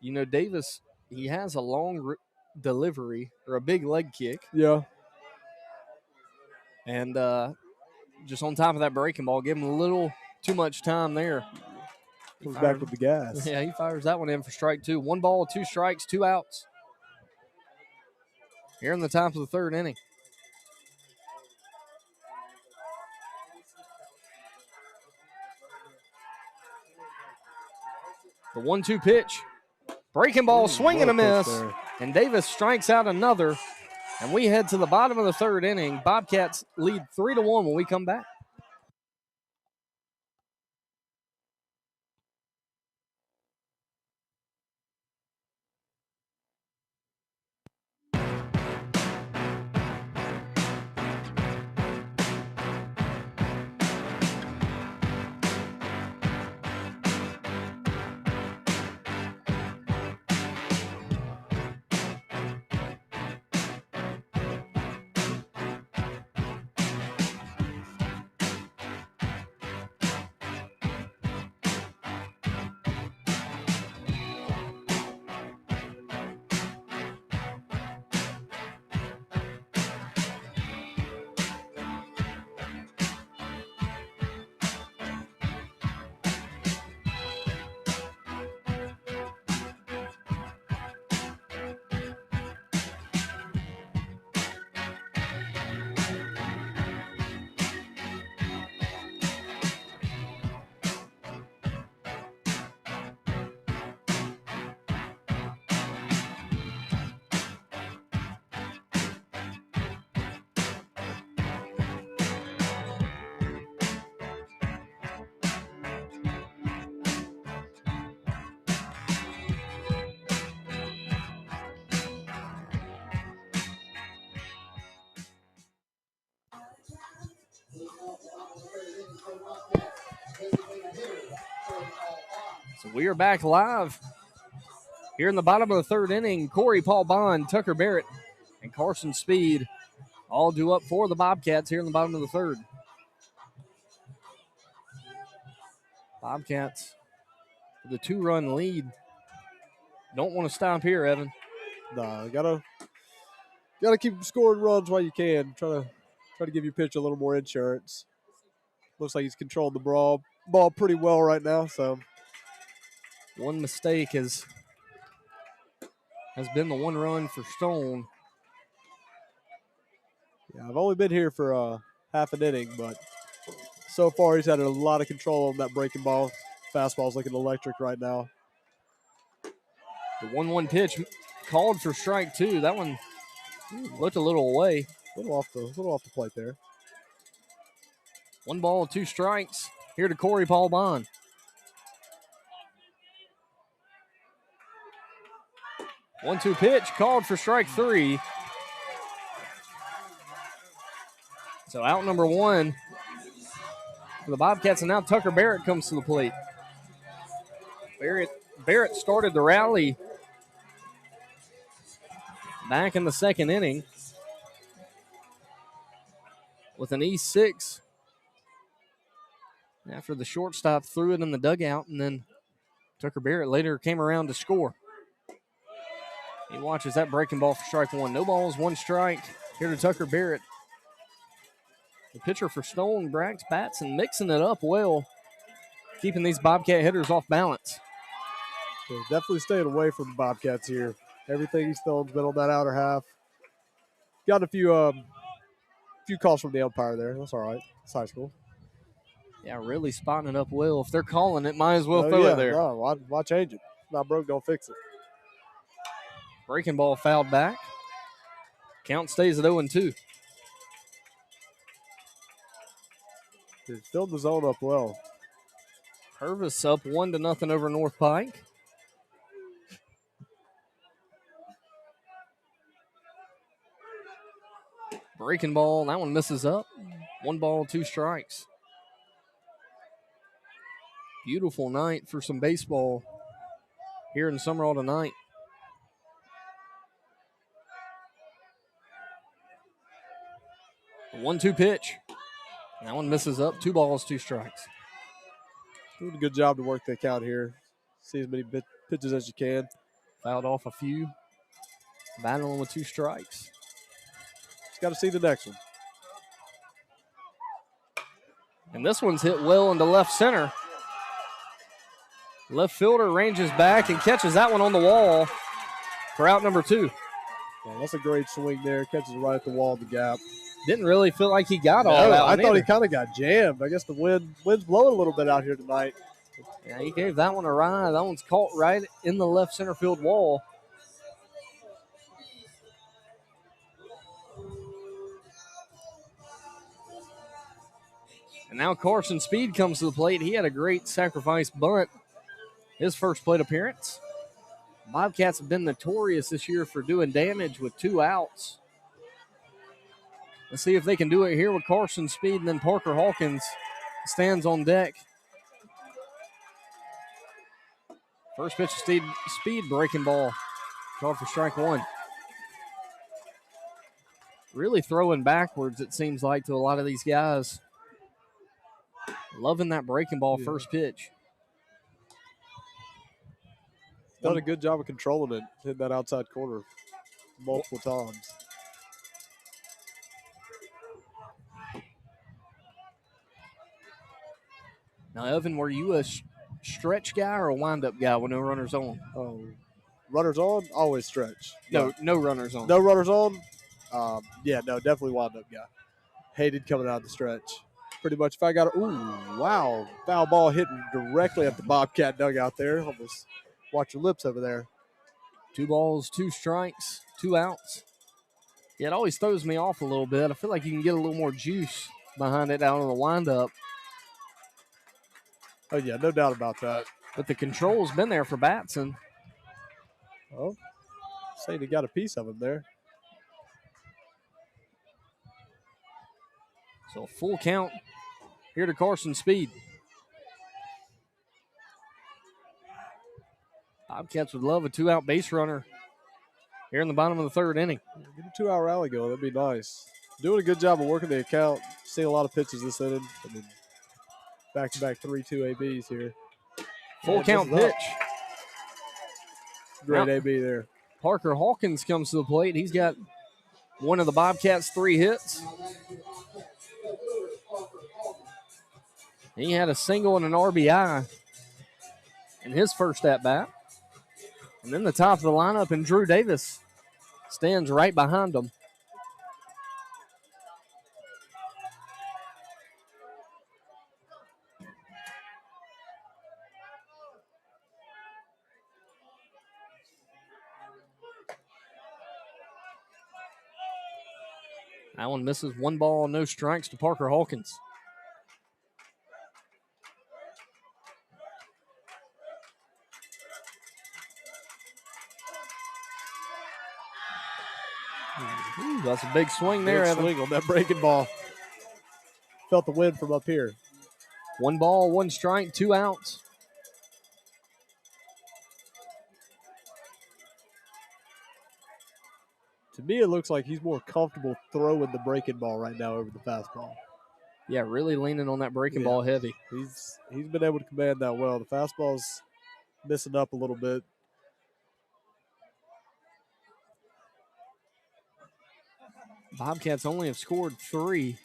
You know, Davis, he has a long delivery or a big leg kick. Yeah. And just on top of that breaking ball, give him a little too much time there. Comes back with the gas. Yeah, he fires that one in for strike 2. 1 ball, 2 strikes, 2 outs. Here in the top of the third inning. The 1-2 pitch. Breaking ball, swing and a miss. And Davis strikes out another. And we head to the bottom of the third inning. Bobcats lead 3-1 when we come back. So we are back live here in the bottom of the third inning. Corey Paul Bond, Tucker Barrett, and Carson Speed all due up for the Bobcats here in the bottom of the third. Bobcats with a 2-run lead. Don't want to stop here, Evan. No, gotta keep scoring runs while you can. Try to give your pitch a little more insurance. Looks like he's controlled the ball pretty well right now. So one mistake has been the 1 run for Stone. Yeah, I've only been here for half an inning, but So far, he's had a lot of control on that breaking ball. Fastball's looking electric right now. The 1-1 pitch called for strike 2. That one looked a little away. A little off the plate there. 1 ball, 2 strikes. Here to Corey Paul Bond. One-two pitch called for strike 3. So out number 1 for the Bobcats, and now Tucker Barrett comes to the plate. Barrett started the rally back in the 2nd inning with an E6 after the shortstop threw it in the dugout, and then Tucker Barrett later came around to score. He watches that breaking ball for strike 1. No balls, 1 strike. Here to Tucker Barrett. The pitcher for Stone, Brax Batson, mixing it up well, keeping these Bobcat hitters off balance. So definitely staying away from the Bobcats here. Everything he's thrown's been on that outer half. Got a few calls from the umpire there. That's all right. It's high school. Yeah, really spotting it up well. If they're calling it, might as well throw it there. No, why change it? Not broke, don't fix it. Breaking ball fouled back. Count stays at 0-2. He's filled the zone up well. Purvis up 1-0 over North Pike. Breaking ball, that one misses up. 1 ball, 2 strikes. Beautiful night for some baseball here in Sumrall tonight. A 1-2 pitch. That one misses up. 2 balls, 2 strikes. Doing a good job to work the count here. See as many pitches as you can. Fouled off a few. Battling with 2 strikes. Just got to see the next one. And this one's hit well into left center. Left fielder ranges back and catches that one on the wall for out number 2. Yeah, that's a great swing there. Catches it right at the wall of the gap. Didn't really feel like he got all that. I thought he kind of got jammed. I guess the wind's blowing a little bit out here tonight. Yeah, he gave that one a ride. That one's caught right in the left center field wall. And now Carson Speed comes to the plate. He had a great sacrifice bunt, his first plate appearance. Bobcats have been notorious this year for doing damage with 2 outs. Let's see if they can do it here with Carson Speed, and then Parker Hawkins stands on deck. First pitch of Speed, breaking ball. Called for strike 1. Really throwing backwards, it seems like, to a lot of these guys. Loving that breaking ball first pitch. Done a good job of controlling it, hitting that outside corner multiple times. Now, Evan, were you a stretch guy or a wind-up guy with no runners on? Runners on, always stretch. No runners on. No runners on? Definitely wind-up guy. Hated coming out of the stretch. Pretty much if I got wow. Foul ball hitting directly at the Bobcat dugout there. Almost watch your lips over there. 2 balls, 2 strikes, 2 outs. Yeah, it always throws me off a little bit. I feel like you can get a little more juice behind it out on the windup. Oh, yeah, no doubt about that. But the control's been there for Batson. Oh, saying he got a piece of him there. So full count here to Carson Speed. Bobcats would love a 2-out base runner here in the bottom of the 3rd inning. Get a 2-out rally going. That'd be nice. Doing a good job of working the account. Seeing a lot of pitches this inning. I mean, back-to-back 3-2 ABs here. Full count pitch. Great Now, AB there. Parker Hawkins comes to the plate. He's got one of the Bobcats' 3 hits. He had a single and an RBI in his first at-bat. And then the top of the lineup, and Drew Davis stands right behind him. That one misses. 1 ball, no strikes to Parker Hawkins. Ooh, that's a big swing there, Big Evan. swing on that breaking ball. Felt the wind from up here. 1 ball, 1 strike, 2 outs. To me, it looks like he's more comfortable throwing the breaking ball right now over the fastball. Yeah, really leaning on that breaking ball heavy. He's been able to command that well. The fastball's missing up a little bit. Bobcats only have scored 3.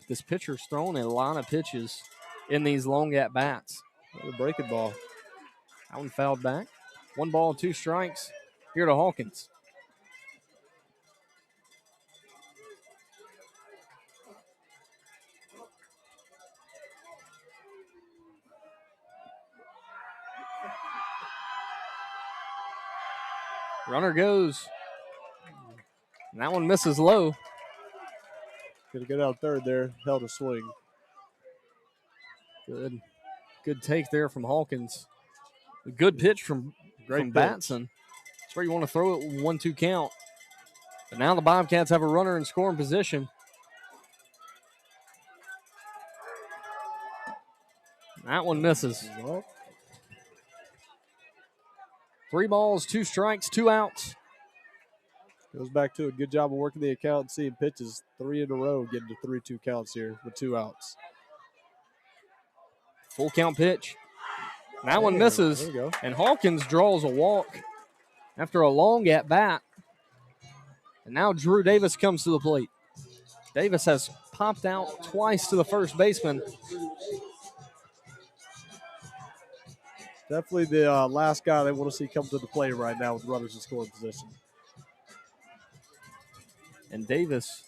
This pitcher's thrown a lot of pitches in these long at-bats. The breaking ball. That one fouled back. 1 ball, 2 strikes here to Hawkins. Runner goes. And that one misses low. Gonna go down third there. Held a swing. Good take there from Hawkins. A good pitch from Batson. That's where you want to throw it 1-2 count. But now the Bobcats have a runner in scoring position. That one misses. 3 balls, 2 strikes, 2 outs. Goes back to a good job of working the account and seeing pitches 3 in a row, getting to 3-2 counts here with 2 outs. Full count pitch. That one misses. There we go. And Hawkins draws a walk after a long at bat. And now Drew Davis comes to the plate. Davis has popped out twice to the first baseman. Definitely the last guy they want to see come to the plate right now with runners in scoring position. And Davis,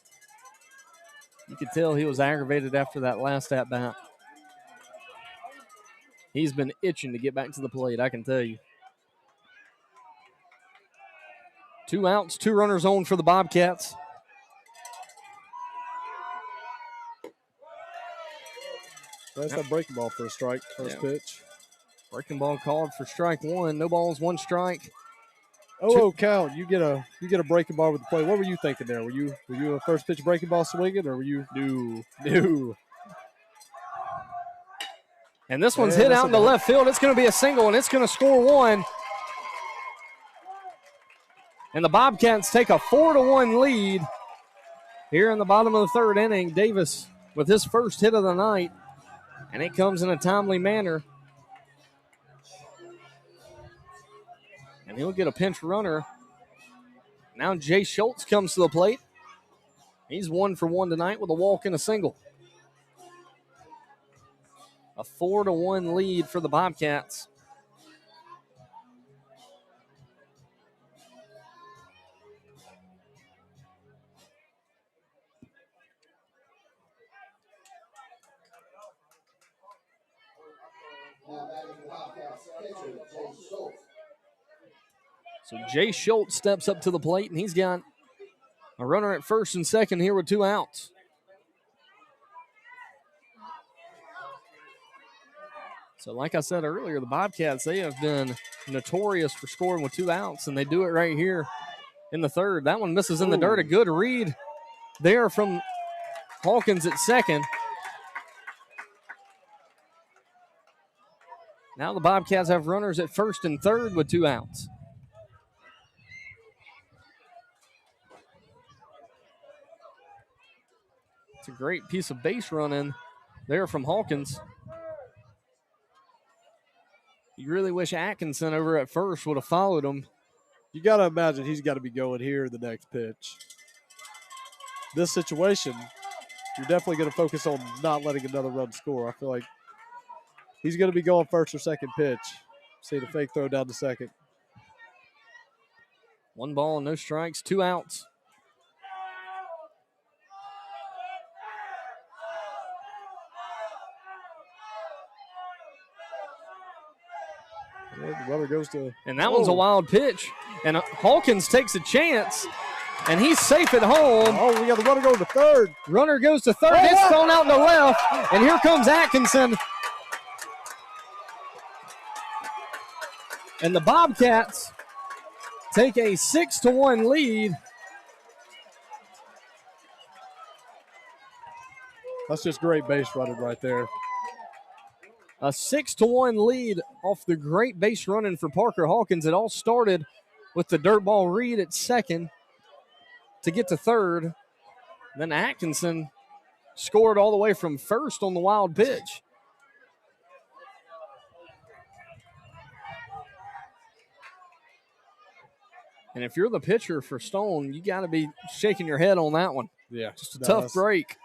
you could tell he was aggravated after that last at bat. He's been itching to get back to the plate, I can tell you. 2 outs, 2 runners on for the Bobcats. That's that breaking ball for a strike, first pitch. Breaking ball called for strike 1. No balls, 1 strike. Oh, count. You get a breaking ball with the play. What were you thinking there? Were you a first pitch breaking ball swinging, or were you new? And this one's hit out in the left field. It's going to be a single, and it's going to score 1. And the Bobcats take a 4-1 lead here in the bottom of the 3rd inning. Davis with his first hit of the night, and it comes in a timely manner. And he'll get a pinch runner. Now Jay Schultz comes to the plate. He's 1 for 1 tonight with a walk and a single. A 4-1 lead for the Bobcats. So Jay Schultz steps up to the plate, and he's got a runner at first and second here with 2 outs. So like I said earlier, the Bobcats, they have been notorious for scoring with 2 outs, and they do it right here in the 3rd. That one misses in the dirt. A good read there from Hawkins at second. Now the Bobcats have runners at first and 3rd with 2 outs. It's a great piece of base running there from Hawkins. You really wish Atkinson over at first would have followed him. You got to imagine he's got to be going here the next pitch. This situation, you're definitely going to focus on not letting another run score. I feel like he's going to be going first or second pitch. See the fake throw down to second. 1 ball, no strikes, 2 outs. Yeah, the runner goes to. And that one's a wild pitch. And Hawkins takes a chance. And he's safe at home. Oh, we got the runner going to third. Runner goes to third. It's thrown out to left. And here comes Atkinson. And the Bobcats take a 6-1 lead. That's just great base running right there. A 6-1 lead off the great base running for Parker Hawkins. It all started with the dirt ball read at second to get to third. Then Atkinson scored all the way from first on the wild pitch. And if you're the pitcher for Stone, you got to be shaking your head on that one. Yeah. Just a tough break.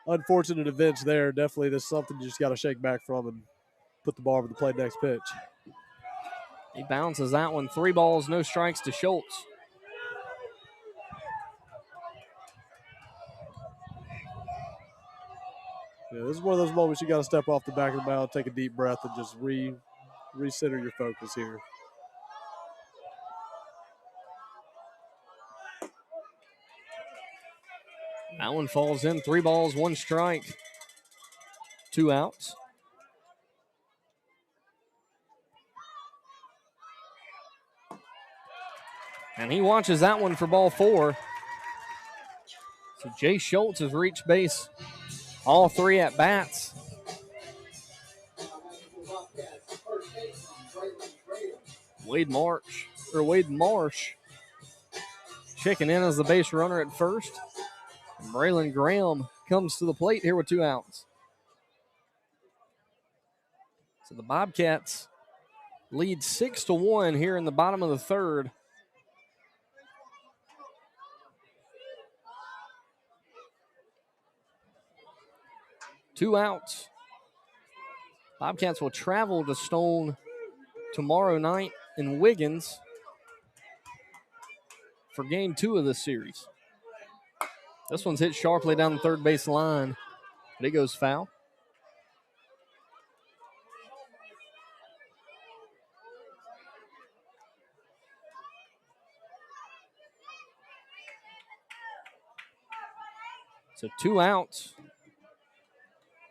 Unfortunate events there. Definitely, this is something you just got to shake back from and put the ball over the plate next pitch. He bounces that one. 3 balls, no strikes to Schultz. Yeah, this is one of those moments you got to step off the back of the mound, take a deep breath, and just recenter your focus here. That one falls in. 3 balls, 1 strike, 2 outs. And he watches that one for ball 4. So Jay Schultz has reached base all 3 at bats. Wade Marsh checking in as the base runner at first. And Braylon Graham comes to the plate here with 2 outs. So the Bobcats lead 6-1 here in the bottom of the third. Two outs. Bobcats will travel to Stone tomorrow night in Wiggins for game 2 of this series. This one's hit sharply down the third base line, but it goes foul. So 2 outs.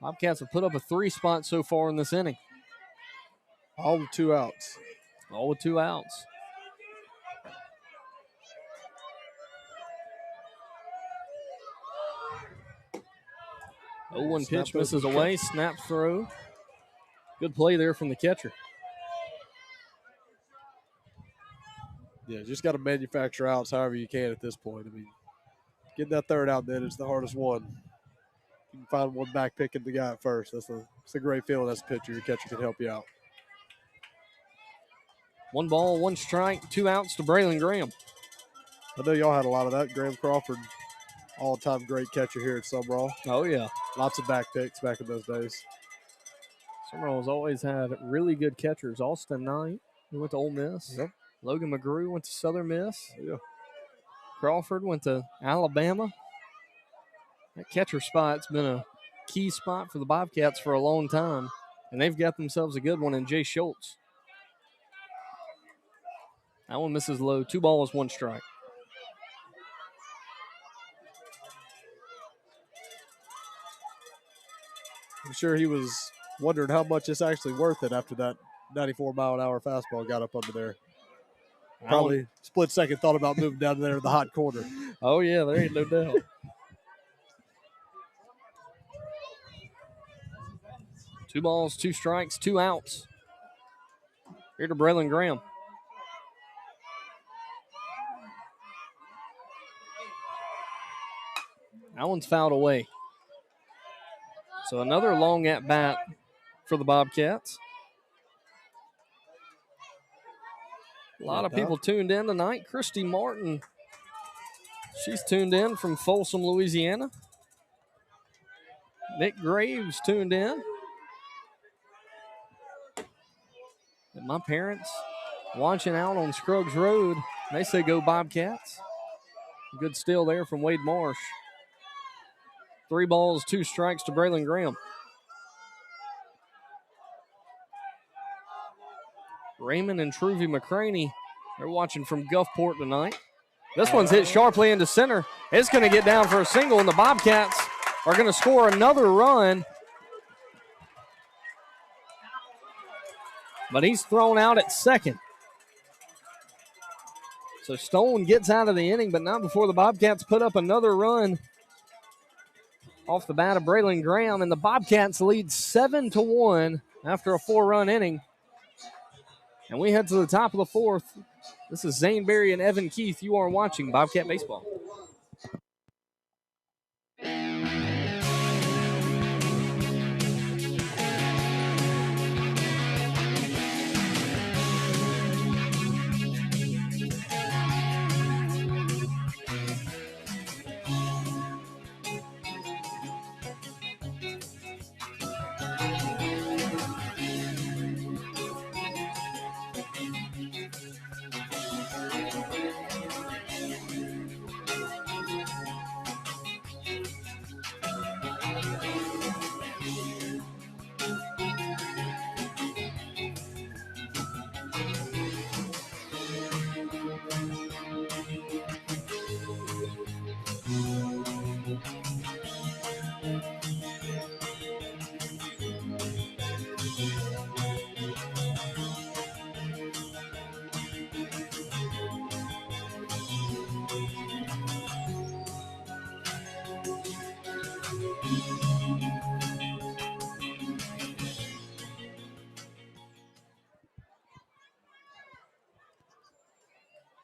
Bobcats have put up a 3 spot so far in this inning. All with 2 outs. All with 2 outs. Oh, 1 pitch misses away. Snap throw. Good play there from the catcher. Yeah, just got to manufacture outs however you can at this point. I mean, getting that third out then is the hardest one. You can find one back picking the guy at first. It's a great feeling as a pitcher. Your catcher can help you out. 1 ball, 1 strike, 2 outs to Braylon Graham. I know y'all had a lot of that. Graham Crawford, all-time great catcher here at Sumrall. Oh, yeah. Lots of back picks back in those days. Sumrall has always had really good catchers. Austin Knight, who went to Ole Miss. Yep. Logan McGrew went to Southern Miss. Yeah. Crawford went to Alabama. That catcher spot's been a key spot for the Bobcats for a long time, and they've got themselves a good one in Jay Schultz. That one misses low. 2 balls, 1 strike. I'm sure he was wondering how much it's actually worth it after that 94-mile-an-hour fastball got up under there. Probably split second thought about moving down there in the hot corner. Oh, yeah, there ain't no doubt. Two balls, 2 strikes, 2 outs. Here to Braylon Graham. That one's fouled away. So another long at bat for the Bobcats. A lot of people tuned in tonight. Christy Martin, she's tuned in from Folsom, Louisiana. Nick Graves tuned in. And my parents watching out on Scruggs Road. They say go Bobcats. Good steal there from Wade Marsh. 3 balls, 2 strikes to Braylon Graham. Raymond and Truvy McCraney, they're watching from Gulfport tonight. This one's hit sharply into center. It's going to get down for a single, and the Bobcats are going to score another run. But he's thrown out at second. So Stone gets out of the inning, but not before the Bobcats put up another run off the bat of Braylon Graham, and the Bobcats lead 7-1 after a 4-run inning. And we head to the top of the fourth. This is Zane Berry and Evan Keith. You are watching Bobcat Baseball.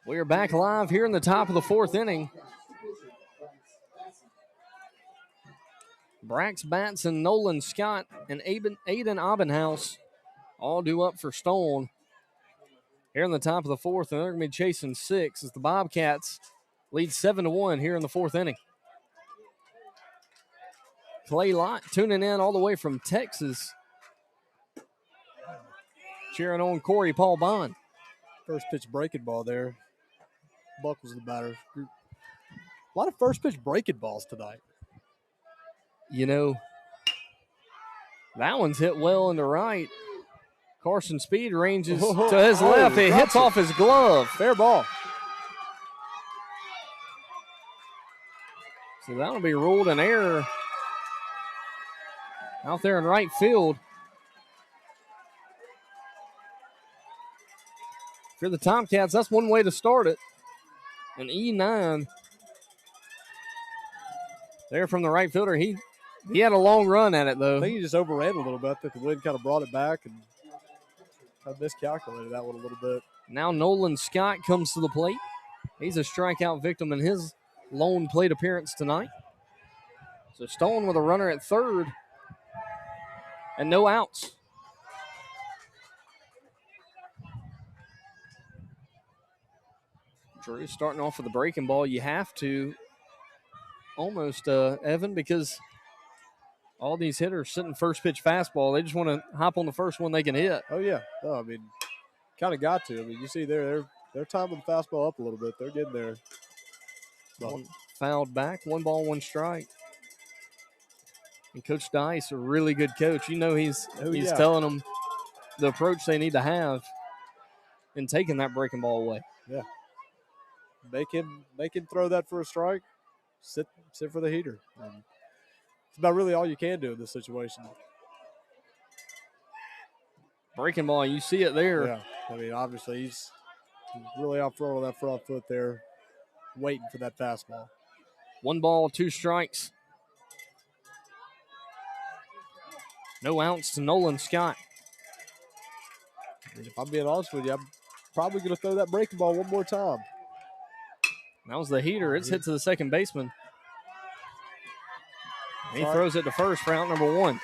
We are back live here in the top of the fourth inning. Brax Batson, Nolan Scott, and Aiden Abenhouse all due up for Stone here in the top of the fourth, and they're going to be chasing 6 as the Bobcats lead 7-1 here in the fourth inning. Clay Lott tuning in all the way from Texas, cheering on Corey Paul Bond. First pitch breaking ball there. Buck was the batter. A lot of first pitch breaking balls tonight. You know, that one's hit well into right. Carson Speed ranges to his left. It hits off his glove. Fair ball. So that'll be ruled an error out there in right field. For the Tomcats, that's one way to start it. An E9 there from the right fielder. He had a long run at it, though. I think he just overran a little bit. I think the wind kind of brought it back and I miscalculated that one a little bit. Now Nolan Scott comes to the plate. He's a strikeout victim in his lone plate appearance tonight. So Stone with a runner at third and no outs. Drew starting off with the breaking ball. You have to almost, Evan, because all these hitters sitting first pitch fastball. They just want to hop on the first one they can hit. Oh, yeah. No, I mean, kind of got to. I mean, you see they're timing the fastball up a little bit. They're getting there. One fouled back, 1 ball, 1 strike. And Coach Dice, a really good coach. You know he's telling them the approach they need to have in taking that breaking ball away. Yeah. Make him throw that for a strike. Sit for the heater. It's about really all you can do in this situation. Breaking ball, you see it there. Yeah. I mean, obviously he's really out front on that front foot there, waiting for that fastball. 1 ball, 2 strikes. No outs to Nolan Scott. And if I'm being honest with you, I'm probably going to throw that breaking ball one more time. That was the heater. It's hit to the second baseman. He throws it to first for out number 1.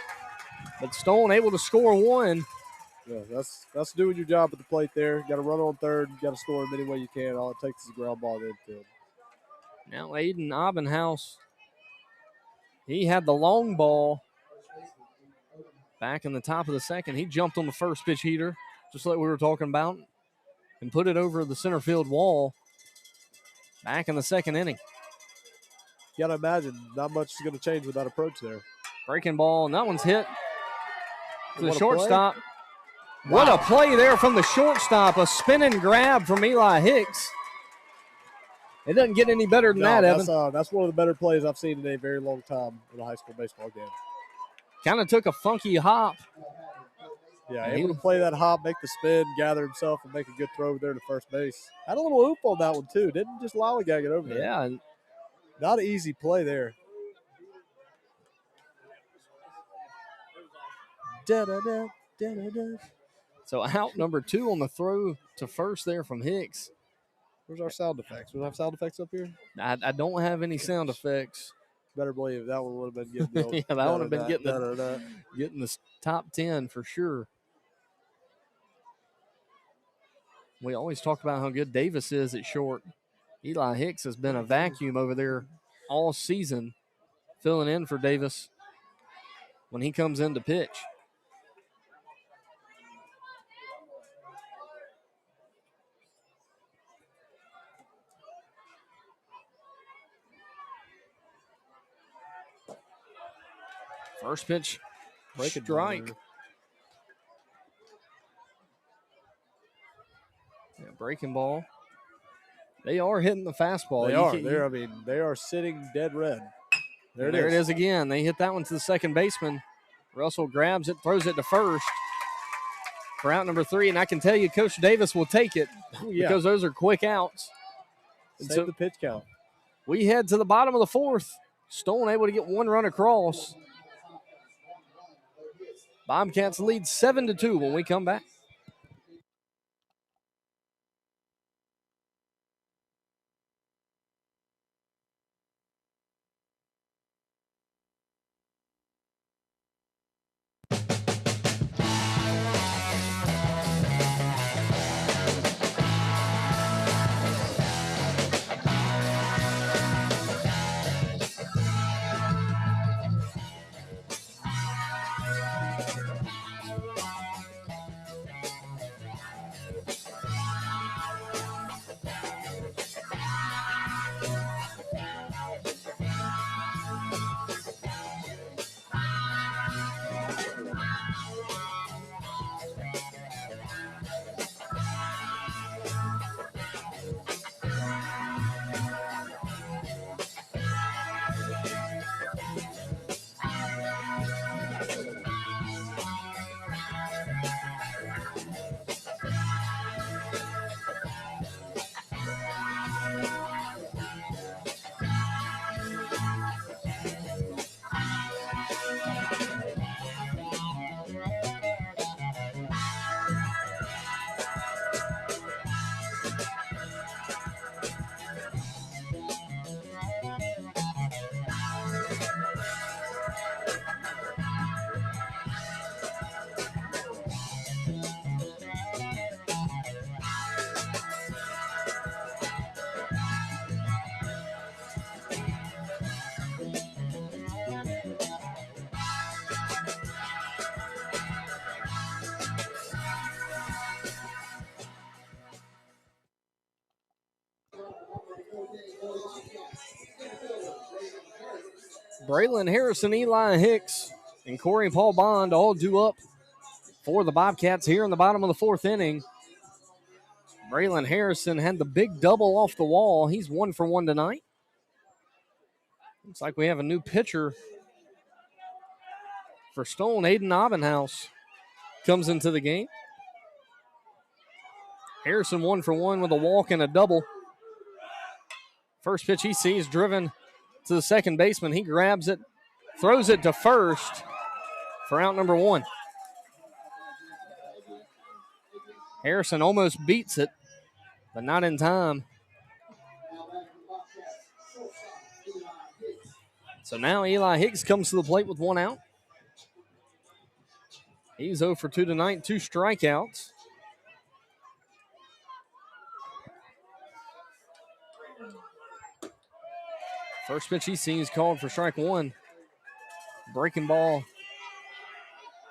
But Stone able to score 1. Yeah, that's doing your job at the plate there. Got to run on third. Got to score him any way you can. All it takes is a ground ball to infield. Now Aiden Abenhouse. He had the long ball back in the top of the second. He jumped on the first pitch heater, just like we were talking about, and put it over the center field wall back in the second inning. You got to imagine not much is going to change with that approach there. Breaking ball, and that one's hit to the What a shortstop. play. What a play there from the shortstop. A spin and grab from Eli Hicks. It doesn't get any better than that, Evan. That's one of the better plays I've seen in a very long time in a high school baseball game. Kind of took a funky hop. Yeah, able to play that hop, make the spin, gather himself, and make a good throw over there to first base. Had a little oop on that one, too. Didn't just lollygag it over there. Yeah. Not an easy play there. So out number 2 on the throw to first there from Hicks. Where's our sound effects? Do we have sound effects up here? I don't have any sound effects. Better believe that one would have been getting the old, yeah, that would have been getting the top 10 for sure. We always talk about how good Davis is at short. Eli Hicks has been a vacuum over there all season, filling in for Davis when he comes in to pitch. First pitch, strike. Yeah, breaking ball. They are hitting the fastball. They are sitting dead red. There it is again. They hit that one to the second baseman. Russell grabs it, throws it to first for out number 3. And I can tell you, Coach Davis will take it because those are quick outs. Save the pitch count. We head to the bottom of the 4th. Stone able to get one run across. Bobcats lead 7-2 when we come back. Braylon Harrison, Eli Hicks, and Corey Paul Bond all due up for the Bobcats here in the bottom of the 4th inning. Braylon Harrison had the big double off the wall. He's 1 for 1 tonight. Looks like we have a new pitcher for Stone. Aiden Abenhouse comes into the game. Harrison 1 for 1 with a walk and a double. First pitch he sees driven to the second baseman. He grabs it, throws it to first for out number 1. Harrison almost beats it, but not in time. So now Eli Hicks comes to the plate with 1 out. He's 0 for 2 tonight, 2 strikeouts. First pitch he sees called for strike 1. Breaking ball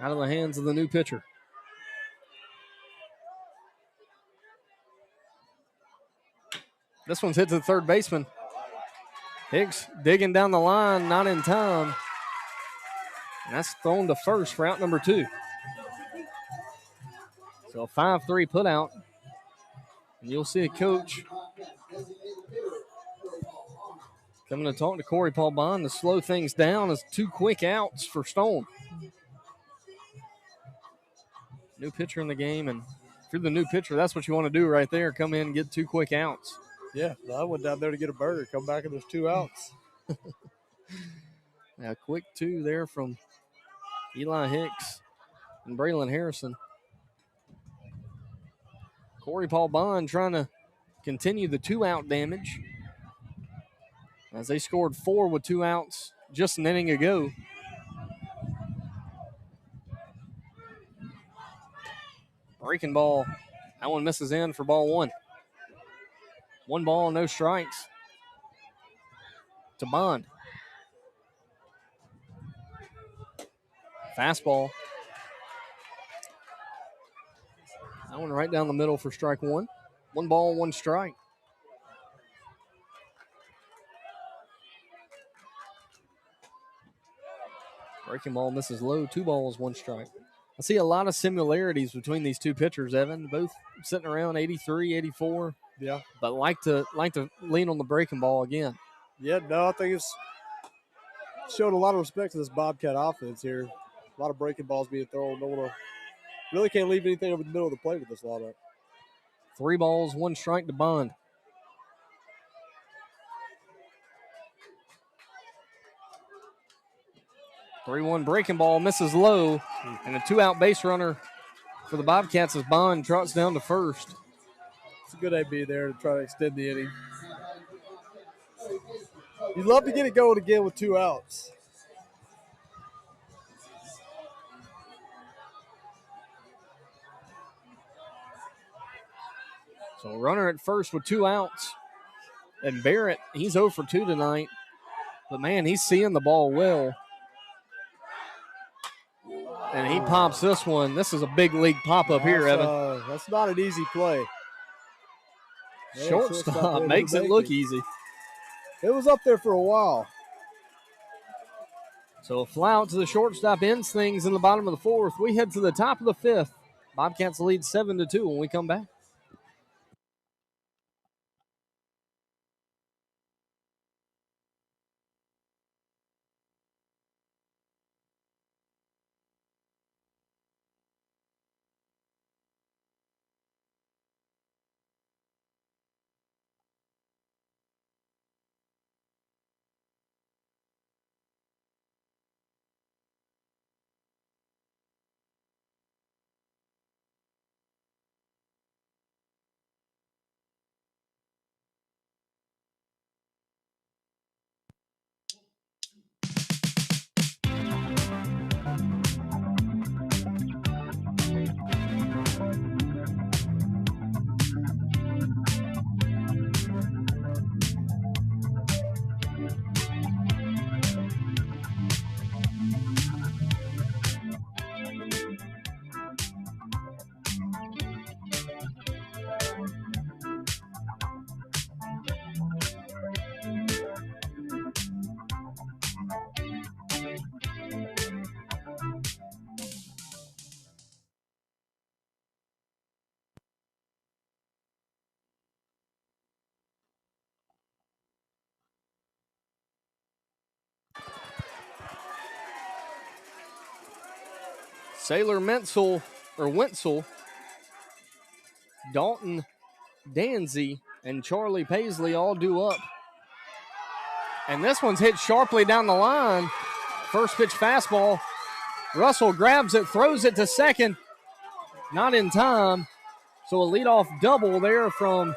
out of the hands of the new pitcher. This one's hit to the third baseman. Hicks digging down the line, not in time. And that's thrown to first for out number 2. So a 5-3 put out. And you'll see a coach Coming to talk to Corey Paul Bond to slow things down as 2 quick outs for Stone. New pitcher in the game, and if you're the new pitcher, that's what you want to do right there. Come in and get 2 quick outs. Yeah, I went down there to get a burger. Come back and there's 2 outs. A quick 2 there from Eli Hicks and Braylon Harrison. Corey Paul Bond trying to continue the 2-out damage, as they scored 4 with 2 outs just an inning ago. Breaking ball. That one misses in for ball 1. 1 ball, no strikes to Bond. Fastball. That one right down the middle for strike 1. 1 ball, 1 strike. Breaking ball misses low. 2 balls, 1 strike. I see a lot of similarities between these 2 pitchers, Evan. Both sitting around 83, 84. Yeah. But like to lean on the breaking ball again. Yeah, no, I think it's showed a lot of respect to this Bobcat offense here. A lot of breaking balls being thrown. Really can't leave anything over the middle of the plate with this lineup. 3 balls, 1 strike to Bond. Three-one breaking ball misses low, and a 2-out base runner for the Bobcats as Bond trots down to first. It's a good AB there to try to extend the inning. You'd love to get it going again with 2 outs. So runner at first with 2 outs. And Barrett, he's 0 for 2 tonight. But, man, he's seeing the ball well. And he pops this one. This is a big league pop-up here, Evan. That's not an easy play. Shortstop makes it look easy. It was up there for a while. So a fly out to the shortstop ends things in the bottom of the 4th. We head to the top of the 5th. Bobcats lead 7-2 when we come back. Sailor Wentzel, Dalton Danzy, and Charlie Paisley all due up. And this one's hit sharply down the line. First pitch fastball. Russell grabs it, throws it to second. Not in time. So a leadoff double there from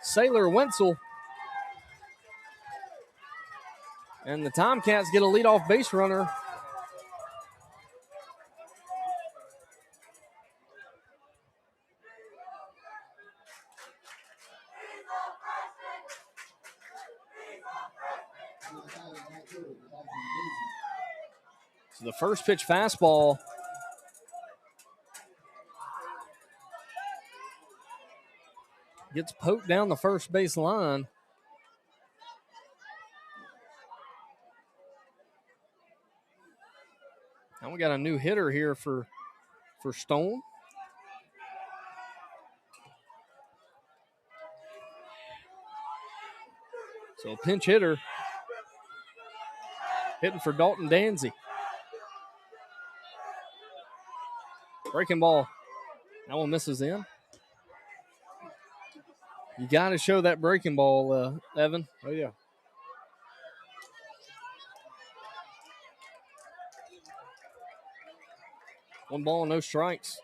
Sailor Wentzel. And the Tomcats get a leadoff base runner. So the first pitch fastball gets poked down the first base line. Now we got a new hitter here for Stone. So a pinch hitter hitting for Dalton Danzy. Breaking ball. That one misses in. You got to show that breaking ball, Evan. Oh, yeah. One ball, no strikes.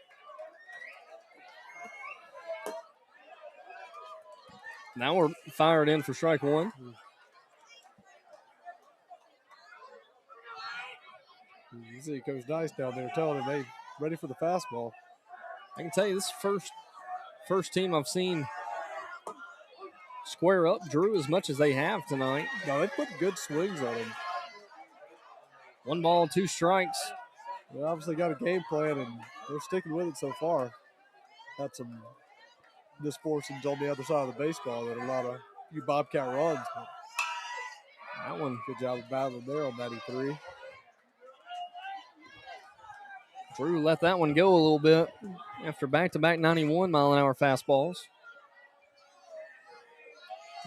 Now we're fired in for strike one. You see Coach Dice down there telling him, hey, ready for the fastball. I can tell you this is first team I've seen square up Drew as much as they have tonight. No, they put good swings on him. One ball, two strikes. They obviously got a game plan, and they're sticking with it so far. Had some misfortunes on the other side of the baseball that a lot of you Bobcat runs. But That one. good job of battling there on 93. Drew let that one go a little bit after back-to-back 91-mile-an-hour fastballs.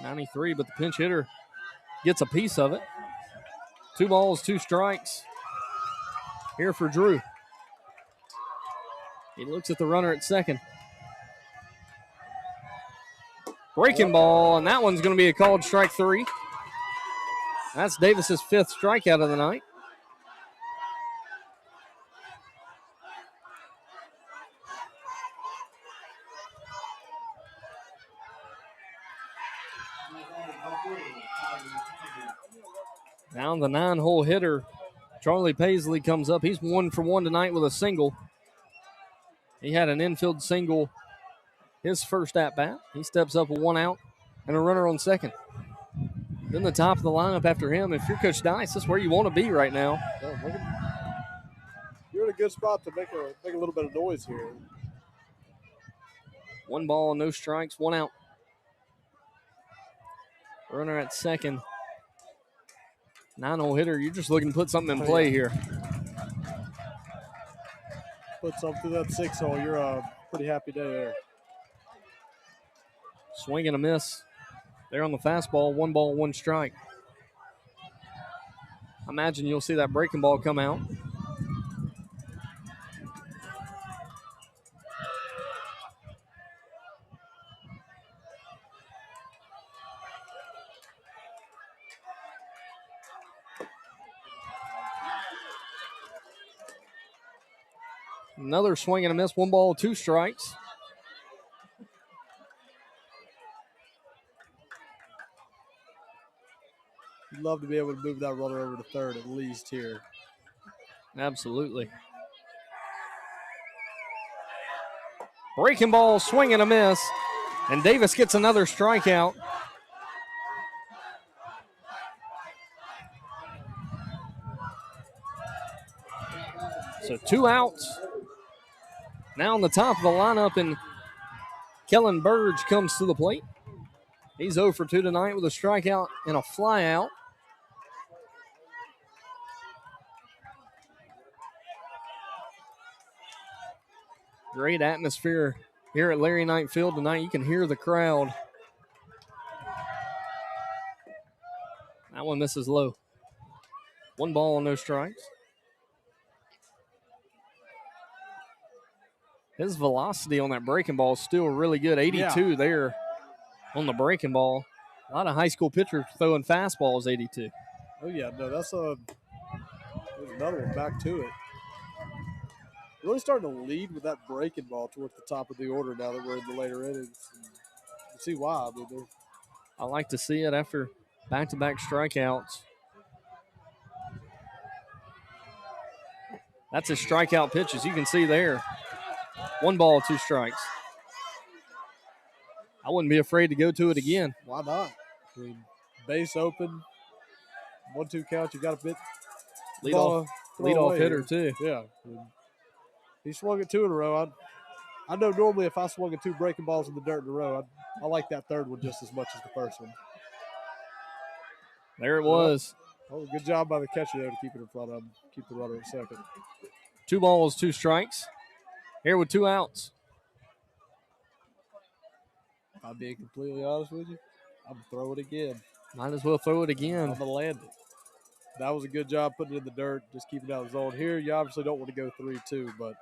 93, but the pinch hitter gets a piece of it. 2 balls, 2 strikes here for Drew. He looks at the runner at second. Breaking ball, and that one's going to be a called strike 3. That's Davis's 5th strikeout of the night. Now the 9-hole hitter, Charlie Paisley, comes up. He's 1 for 1 tonight with a single. He had an infield single his first at-bat. He steps up with 1 out and a runner on second. Then the top of the lineup after him. If you're Coach Dice, that's where you want to be right now. You're in a good spot to make a little bit of noise here. 1 ball, no strikes, 1 out. Runner at second. 9-hole hitter, you're just looking to put something in play here. Put something through that 6-hole. You're a pretty happy day there. Swing and a miss. There on the fastball, 1 ball, 1 strike. I imagine you'll see that breaking ball come out. Another swing and a miss, 1 ball, 2 strikes. You'd love to be able to move that runner over to third at least here. Absolutely. Breaking ball, swing and a miss. And Davis gets another strikeout. So 2 outs. Now on the top of the lineup, and Kellen Burge comes to the plate. He's 0 for 2 tonight with a strikeout and a flyout. Great atmosphere here at Larry Knight Field tonight. You can hear the crowd. That one misses low. 1 ball, no strikes. His velocity on that breaking ball is still really good. 82 there on the breaking ball. A lot of high school pitchers throwing fastballs 82. Oh, yeah. No, there's another one back to it. Really starting to lead with that breaking ball towards the top of the order now that we're in the later innings. You see why. I mean, I like to see it after back-to-back strikeouts. That's his strikeout pitch, as you can see there. 1 ball, 2 strikes. I wouldn't be afraid to go to it again. Why not? I mean, base open, 1-2 count. You got a bit. Lead off hitter, too. Yeah. He swung it 2 in a row. I know normally if I swung at 2 breaking balls in the dirt in a row, I like that third one just as much as the first one. There it was. Oh, good job by the catcher there to keep it in front of him, keep the runner at second. 2 balls, 2 strikes. Here with 2 outs. If I'm being completely honest with you, I'm going to throw it again. Might as well throw it again. I'm going to land it. That was a good job putting it in the dirt, just keeping it out of the zone. Here, you obviously don't want to go 3-2, but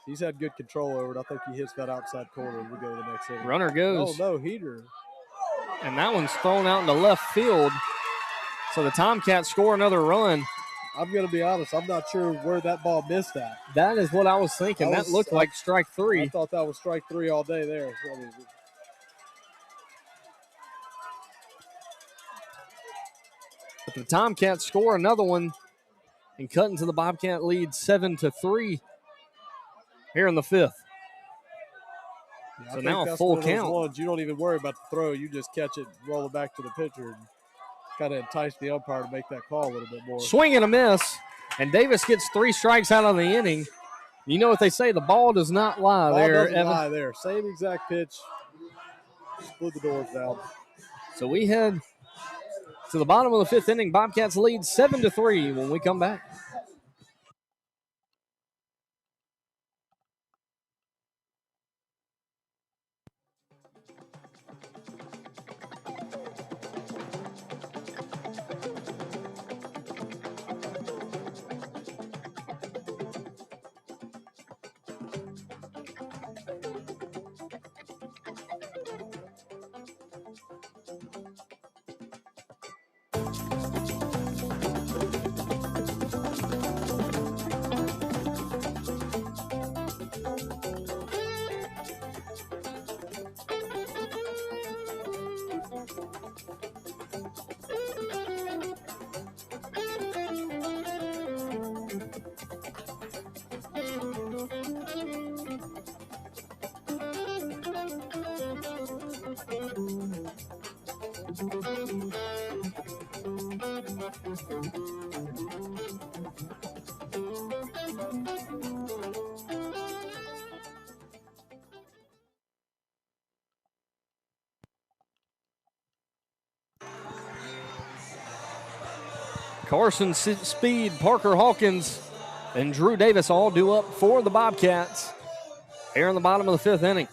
he's had good control over it. I think he hits that outside corner and we go to the next inning. Runner goes. Oh, no, heater. And that one's thrown out into left field. So the Tomcats score another run. I'm going to be honest. I'm not sure where that ball missed at. That is what I was thinking. That looked like strike 3. I thought that was strike 3 all day there. But the Tomcats score another one and cut into the Bobcat lead 7-3 here in the 5th. Yeah, so now a full count. Ones, you don't even worry about the throw. You just catch it, roll it back to the pitcher, and kind of entice the umpire to make that call a little bit more. Swing and a miss, and Davis gets 3 strikes out of the inning. You know what they say, the ball does not lie ball there, doesn't Evan. lie there. Same exact pitch. Split the doors down. So we head to the bottom of the 5th inning. Bobcats lead 7-3 when we come back. Carson Speed, Parker Hawkins, and Drew Davis all due up for the Bobcats here in the bottom of the 5th inning.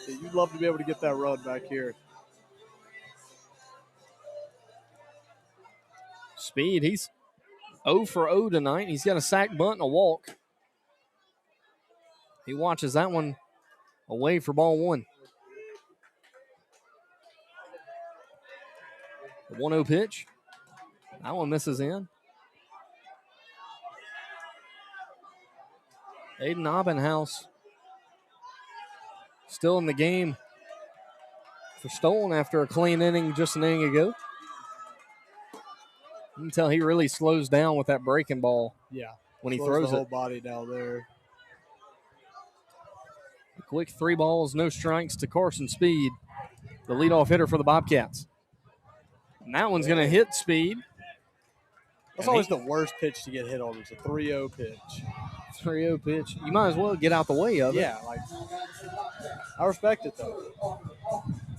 Yeah, you'd love to be able to get that run back here. Speed, he's 0 for 0 tonight. He's got a sack bunt and a walk. He watches that one away for ball 1. The 1-0 pitch. That one misses in. Aiden Abbenhouse still in the game for Stolen after a clean inning just an inning ago. You can tell he really slows down with that breaking ball. Yeah. When he Slows throws the whole it. body down there. A quick 3 balls, no strikes to Carson Speed, the leadoff hitter for the Bobcats. And that one's going to hit Speed. That's always the worst pitch to get hit on. It's a 3-0 pitch. 3-0 pitch. You might as well get out the way of it. Yeah, like I respect it though.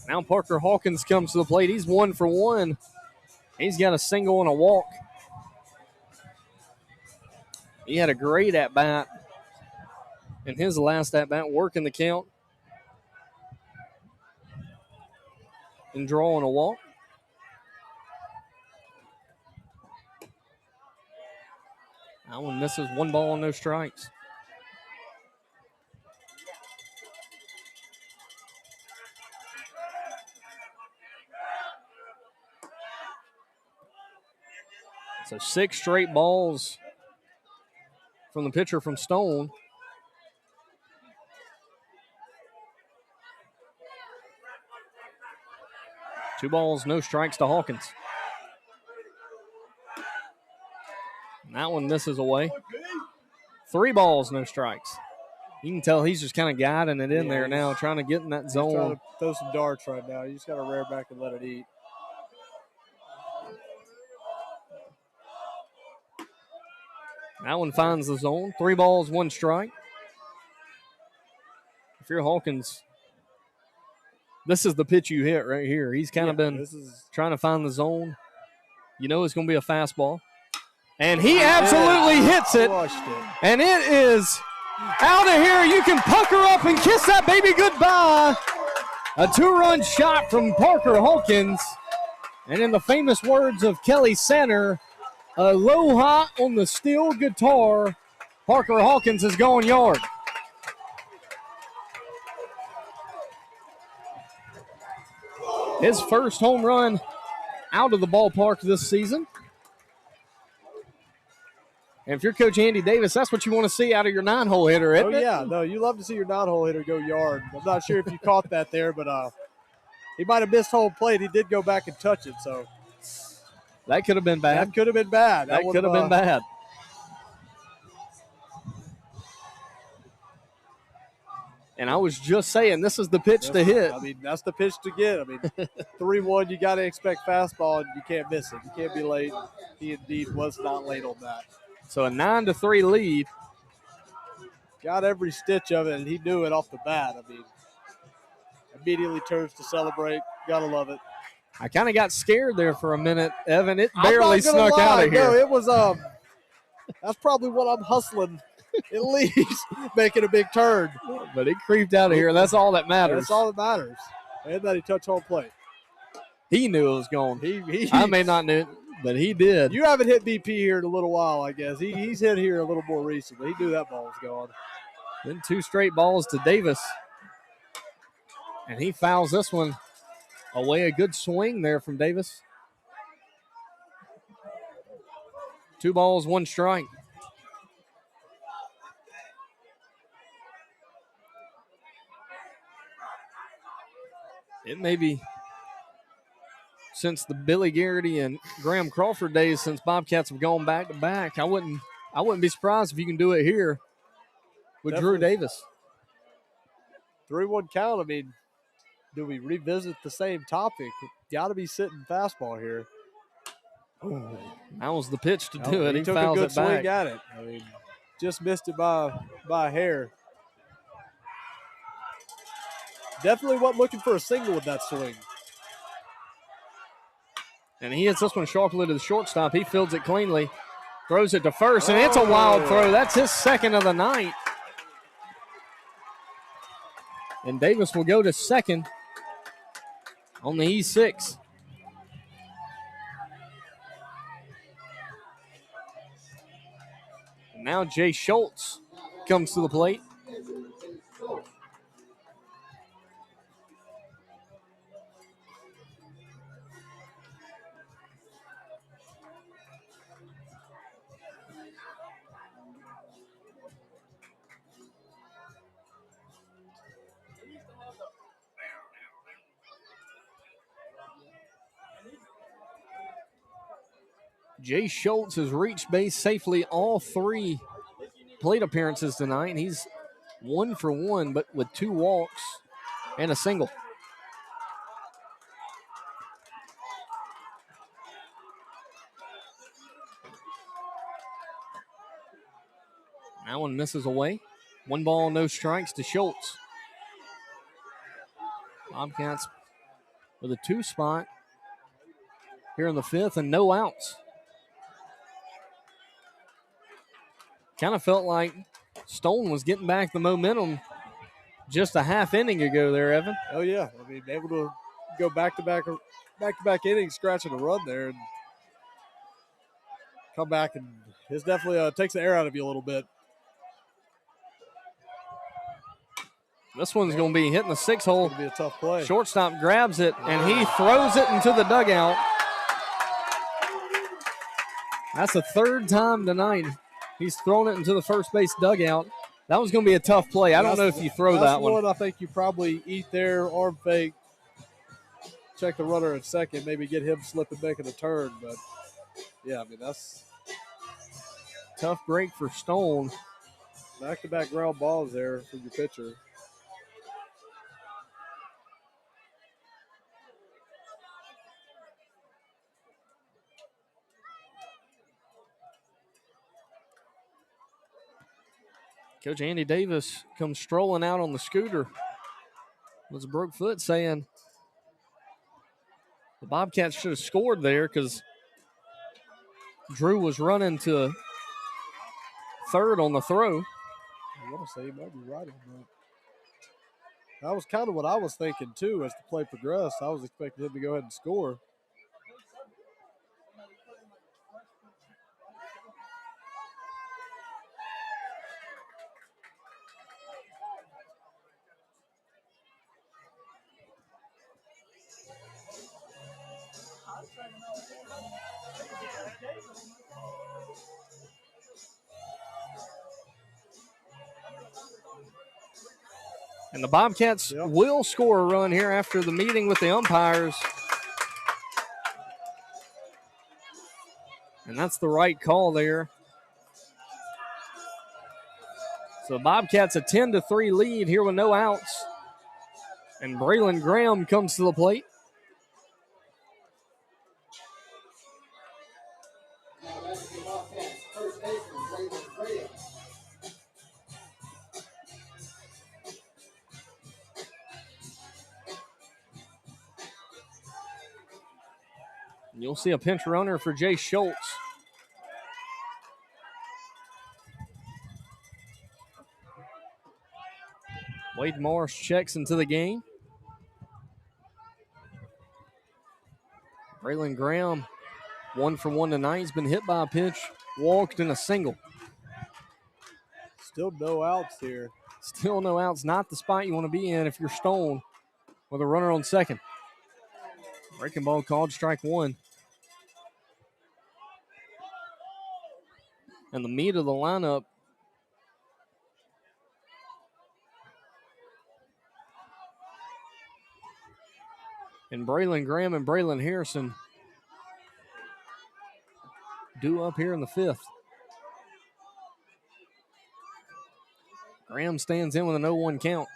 Now Parker Hawkins comes to the plate. He's 1 for 1. He's got a single and a walk. He had a great at-bat in his last at-bat, working the count and drawing a walk. That one misses, 1 ball, no strikes. So 6 straight balls from the pitcher from Stone. Two balls, no strikes to Hawkins. And that one misses away. 3 balls, no strikes. You can tell he's just kind of guiding it in there now, trying to get in that zone. He's trying to throw some darts right now. You just got to rear back and let it eat. That one finds the zone. 3 balls, 1 strike. If you're Hawkins, this is the pitch you hit right here. He's kind of been trying to find the zone. You know it's going to be a fastball. And he absolutely hits it. And it is out of here. You can pucker up and kiss that baby goodbye. A 2-run shot from Parker Hawkins. And in the famous words of Kelly Center, aloha on the steel guitar, Parker Hawkins is going yard. His first home run out of the ballpark this season. And if you're Coach Andy Davis, that's what you want to see out of your 9-hole hitter, isn't it? Yeah. No, you love to see your 9-hole hitter go yard. I'm not sure if you caught that there, but he might have missed home plate. He did go back and touch it, so. That could have been bad. That could have been bad. That could have been bad. And I was just saying, this is the pitch to hit. I mean, that's the pitch to get. I mean, 3-1, you got to expect fastball, and you can't miss it. You can't be late. He indeed was not late on that. So a 9-3 lead. Got every stitch of it, and he knew it off the bat. I mean, immediately turns to celebrate. Got to love it. I kind of got scared there for a minute, Evan. It barely snuck out of here. No, it was that's probably what I'm hustling, at least making a big turn. But it creeped out of here. That's all that matters. That's all that matters. And that he touched home plate. He knew it was going. He I may not know it, but he did. You haven't hit BP here in a little while, I guess. He's hit here a little more recently. He knew that ball was going. Then 2 straight balls to Davis. And he fouls this one away. A good swing there from Davis. 2 balls, 1 strike. It may be since the Billy Garrity and Graham Crawford days since Bobcats have gone back to back. I wouldn't be surprised if you can do it here with Definitely. Drew Davis. 3-1 count. I mean, do we revisit the same topic? Got to be sitting fastball here. That was the pitch to do it. He took fouls a good it back. swing at it. I mean, just missed it by a hair. Definitely wasn't looking for a single with that swing. And he hits this one sharply to the shortstop. He fields it cleanly. Throws it to first, and it's a wild throw. That's his second of the night. And Davis will go to second on the E6. And now Jay Schultz comes to the plate. Jay Schultz has reached base safely all 3 plate appearances tonight. He's 1 for 1, but with 2 walks and a single. That one misses away. 1 ball, no strikes to Schultz. Bobcats with a 2 spot here in the 5th and no outs. Kind of felt like Stone was getting back the momentum just a half inning ago there, Evan. Oh, yeah. I mean, able to go back-to-back innings, scratching a run there and come back, and it definitely takes the air out of you a little bit. This one's going to be hitting the 6-hole. It's going to be a tough play. Shortstop grabs it, and he throws it into the dugout. That's the 3rd time tonight he's thrown it into the first base dugout. That was going to be a tough play. I don't know if you throw that one. I think you probably eat there, arm fake, check the runner at second, maybe get him slipping, making a turn. But, yeah, I mean, that's tough break for Stone. Back-to-back ground balls there from your pitcher. Coach Andy Davis comes strolling out on the scooter. Was Brooke Foot saying the Bobcats should have scored there because Drew was running to third on the throw. I want to say he might be right on that. That was kind of what I was thinking, too, as the play progressed. I was expecting him to go ahead and score. And the Bobcats will score a run here after the meeting with the umpires. And that's the right call there. So the Bobcats a 10-3 lead here with no outs. And Braylon Graham comes to the plate. You'll see a pinch runner for Jay Schultz. Wade Morris checks into the game. Braylon Graham, 1 for 1 tonight. He's been hit by a pitch, walked in a single. Still no outs here. Still no outs. Not the spot you want to be in if you're Stone with a runner on second. Breaking ball called, strike one. And the meat of the lineup and Braylon Graham and Braylon Harrison due up here in the fifth. Graham stands in with an 0-1 count.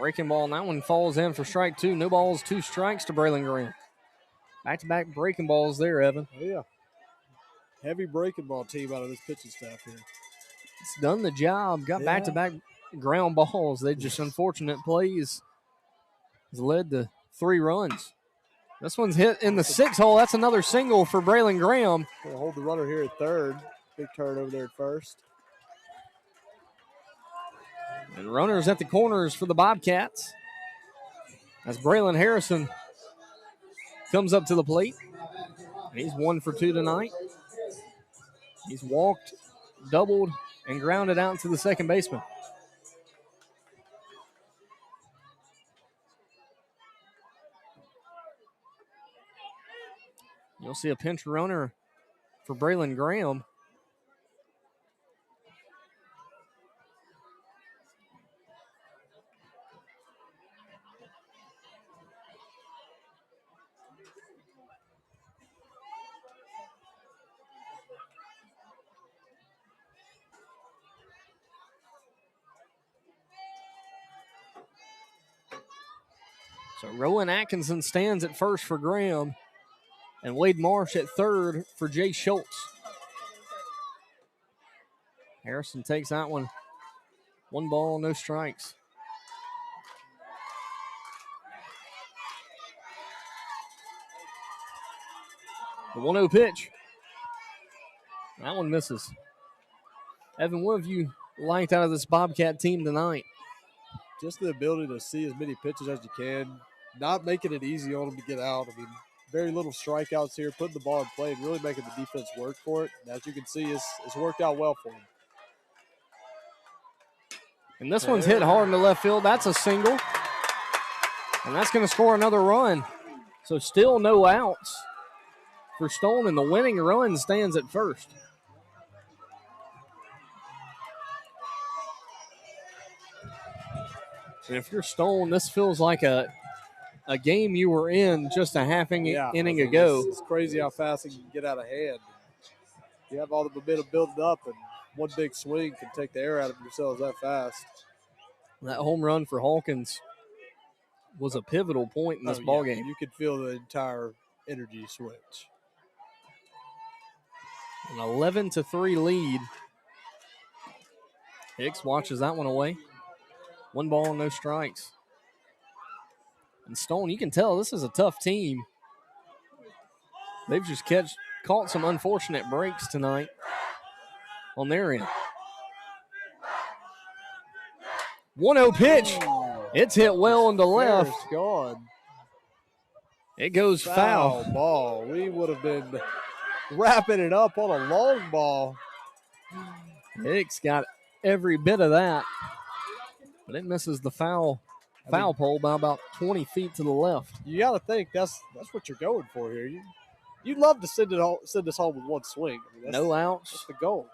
Breaking ball, and that one falls in for strike two. No balls, 2 strikes to Braylon Graham. Back-to-back breaking balls there, Evan. Oh, yeah. Heavy breaking ball team out of this pitching staff here. It's done the job. Got back-to-back ground balls. They just unfortunate plays has led to 3 runs. This one's hit in the 6th hole. That's another single for Braylon Graham. We'll hold the runner here at third. Big turn over there at first. And runners at the corners for the Bobcats as Braylon Harrison comes up to the plate. And he's 1 for 2 tonight. He's walked, doubled, and grounded out to the second baseman. You'll see a pinch runner for Braylon Graham. So Rowan Atkinson stands at first for Graham, and Wade Marsh at third for Jay Schultz. Harrison takes that one. 1 ball, no strikes. The 1-0 pitch. That one misses. Evan, what have you liked out of this Bobcat team tonight? Just the ability to see as many pitches as you can, not making it easy on them to get out. I mean, very little strikeouts here, putting the ball in play and really making the defense work for it. And as you can see, it's worked out well for them. And this one's hit hard in the left field. That's a single. And that's going to score another run. So still no outs for Stone, and the winning run stands at first. And if you're Stone, this feels like a game you were in just a half inning ago. It's crazy how fast it can get out of hand. You have all the momentum building up, and one big swing can take the air out of yourselves that fast. That home run for Hawkins was a pivotal point in this ball game. You could feel the entire energy switch. An 11-3 lead. Hicks watches that one away. 1 ball, no strikes. And Stone, you can tell this is a tough team. They've just caught some unfortunate breaks tonight on their end. 1-0 pitch. It's hit well on the left. It's gone. It goes foul. Ball. We would have been wrapping it up on a long ball. Hicks got every bit of that, but it misses the foul pole by about 20 feet to the left. You got to think that's what you're going for here. You'd love to send us home with one swing. I mean, No outs. That's the goal.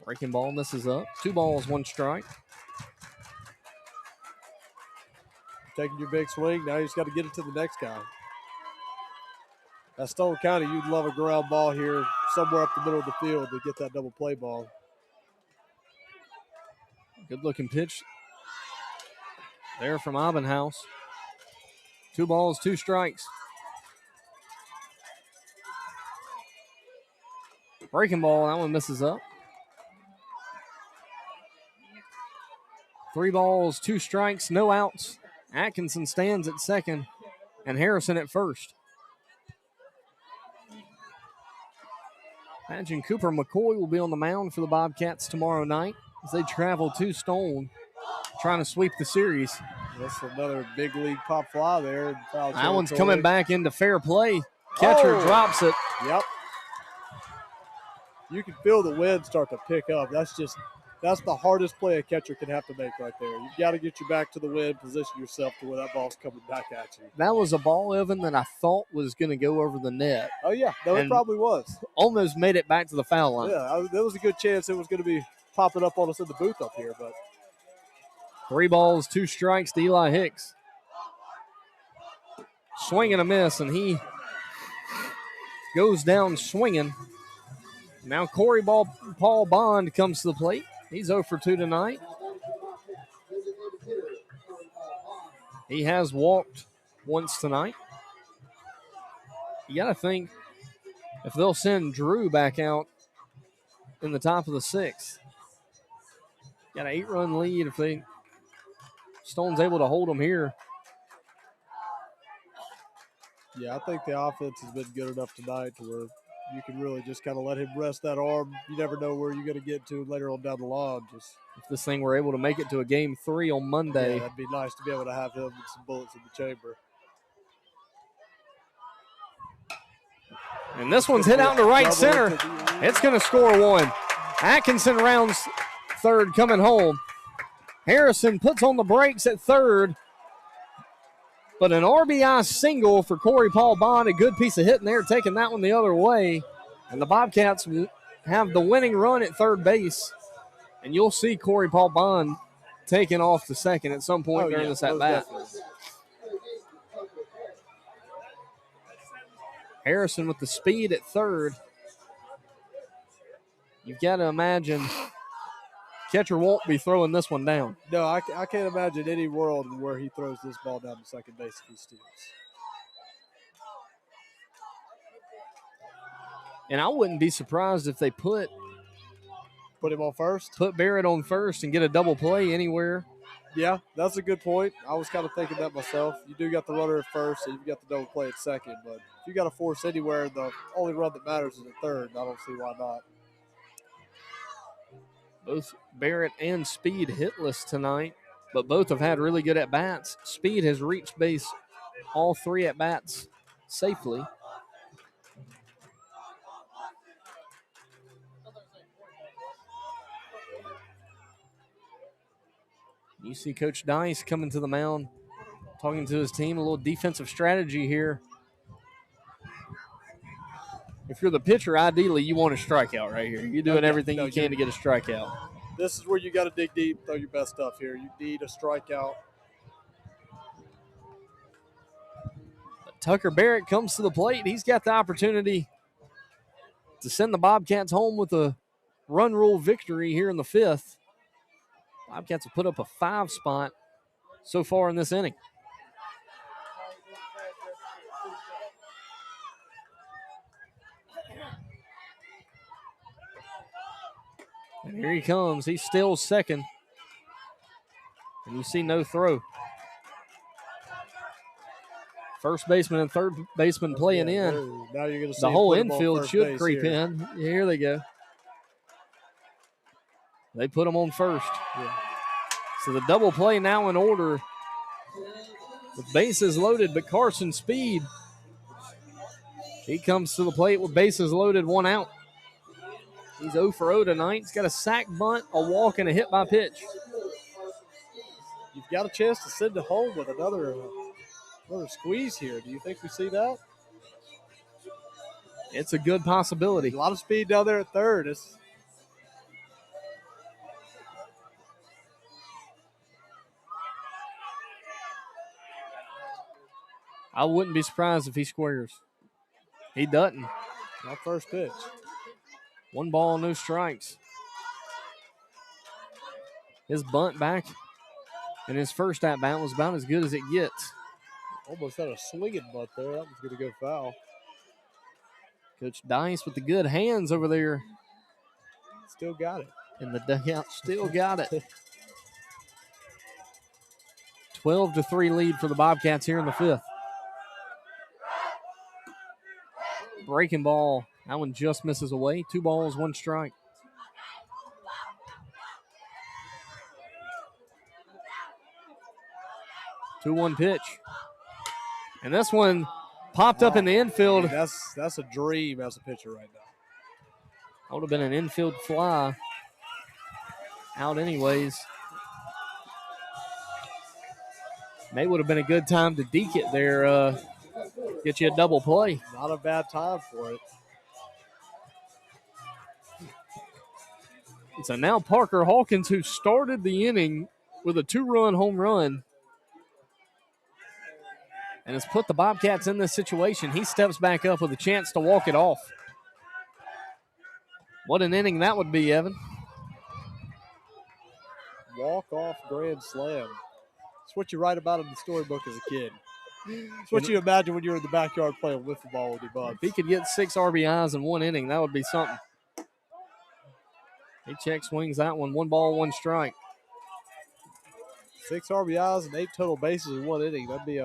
Breaking ball misses up. 2 balls, 1 strike. Taking your big swing, now you just got to get it to the next guy. At Stone County, you'd love a ground ball here somewhere up the middle of the field to get that double play ball. Good looking pitch there from Abendhaus. 2 balls, 2 strikes. Breaking ball, that one misses up. 3 balls, 2 strikes, no outs. Atkinson stands at second and Harrison at first. Imagine Cooper McCoy will be on the mound for the Bobcats tomorrow night as they travel to Stone trying to sweep the series. That's another big league pop fly there. That one's coming back into fair play. Catcher drops it. Yep. You can feel the wind start to pick up. That's the hardest play a catcher can have to make right there. You've got to get your back to the wind, position yourself to where that ball's coming back at you. That was a ball, Evan, that I thought was going to go over the net. Oh, yeah. No, it probably was. Almost made it back to the foul line. Yeah, there was a good chance it was going to be popping up on us in the booth up here. But 3 balls, 2 strikes to Eli Hicks. Swing and a miss, and he goes down swinging. Now Corey Paul Bond comes to the plate. He's 0 for 2 tonight. He has walked once tonight. You got to think if they'll send Drew back out in the top of the 6th. Got an 8-run lead if Stone's able to hold them here. yeah, I think the offense has been good enough tonight to where you can really just kind of let him rest that arm. You never know where you're going to get to later on down the line. Just if this thing were able to make it to a game 3 on Monday. Yeah, that'd be nice to be able to have him with some bullets in the chamber. And this one's hit out to right center. It's going to score 1. Atkinson rounds third coming home. Harrison puts on the brakes at third. But an RBI single for Corey Paul Bond. A good piece of hitting there, taking that one the other way. And the Bobcats have the winning run at third base. And you'll see Corey Paul Bond taking off to second at some point during this at-bat. Harrison with the speed at third. You've got to imagine catcher won't be throwing this one down. No, I can't imagine any world where he throws this ball down to second base if he steals. And I wouldn't be surprised if they put him on first? Put Barrett on first and get a double play anywhere. Yeah, that's a good point. I was kind of thinking that myself. You do got the runner at first, so you've got the double play at second. But if you got to force anywhere, the only run that matters is at third. I don't see why not. Both Barrett and Speed hitless tonight, but both have had really good at-bats. Speed has reached base all 3 at-bats safely. You see Coach Dice coming to the mound, talking to his team, a little defensive strategy here. If you're the pitcher, ideally you want a strikeout right here. You're doing everything you can to get a strikeout. This is where you got to dig deep, throw your best stuff here. You need a strikeout. But Tucker Barrett comes to the plate. He's got the opportunity to send the Bobcats home with a run rule victory here in the 5th. Bobcats have put up a 5 spot so far in this inning. And here he comes. He steals second. And you see no throw. First baseman and third baseman playing in. Now you're going to see The whole infield should creep in. Here they go. They put him on first. Yeah. So the double play now in order. With bases loaded, but Carson Speed, he comes to the plate with bases loaded, 1 out. He's 0 for 0 tonight. He's got a sac bunt, a walk, and a hit by pitch. You've got a chance to send it home with another squeeze here. Do you think we see that? It's a good possibility. A lot of speed down there at third. I wouldn't be surprised if he squares. He doesn't. Not first pitch. 1 ball, no strikes. His bunt back in his first at-bat was about as good as it gets. Almost had a swinging bunt there. That was going to go foul. Coach Dice with the good hands over there. Still got it. In the dugout, still got it. 12-3 lead for the Bobcats here in the 5th. Breaking ball. That one just misses away. 2 balls, 1 strike. Two-one pitch. And this one popped up in the infield. That's a dream as a pitcher right now. That would have been an infield fly. Out anyways. May would have been a good time to deke it there. Get you a double play. Not a bad time for it. So now Parker Hawkins, who started the inning with a 2-run home run and has put the Bobcats in this situation, he steps back up with a chance to walk it off. What an inning that would be, Evan. Walk-off grand slam. It's what you write about in the storybook as a kid. It's what you imagine when you're in the backyard playing wiffle ball with your buds. If he could get 6 RBIs in 1 inning, that would be something. He check swings that one. 1 ball, 1 strike. 6 RBIs and 8 total bases in 1 inning. That'd be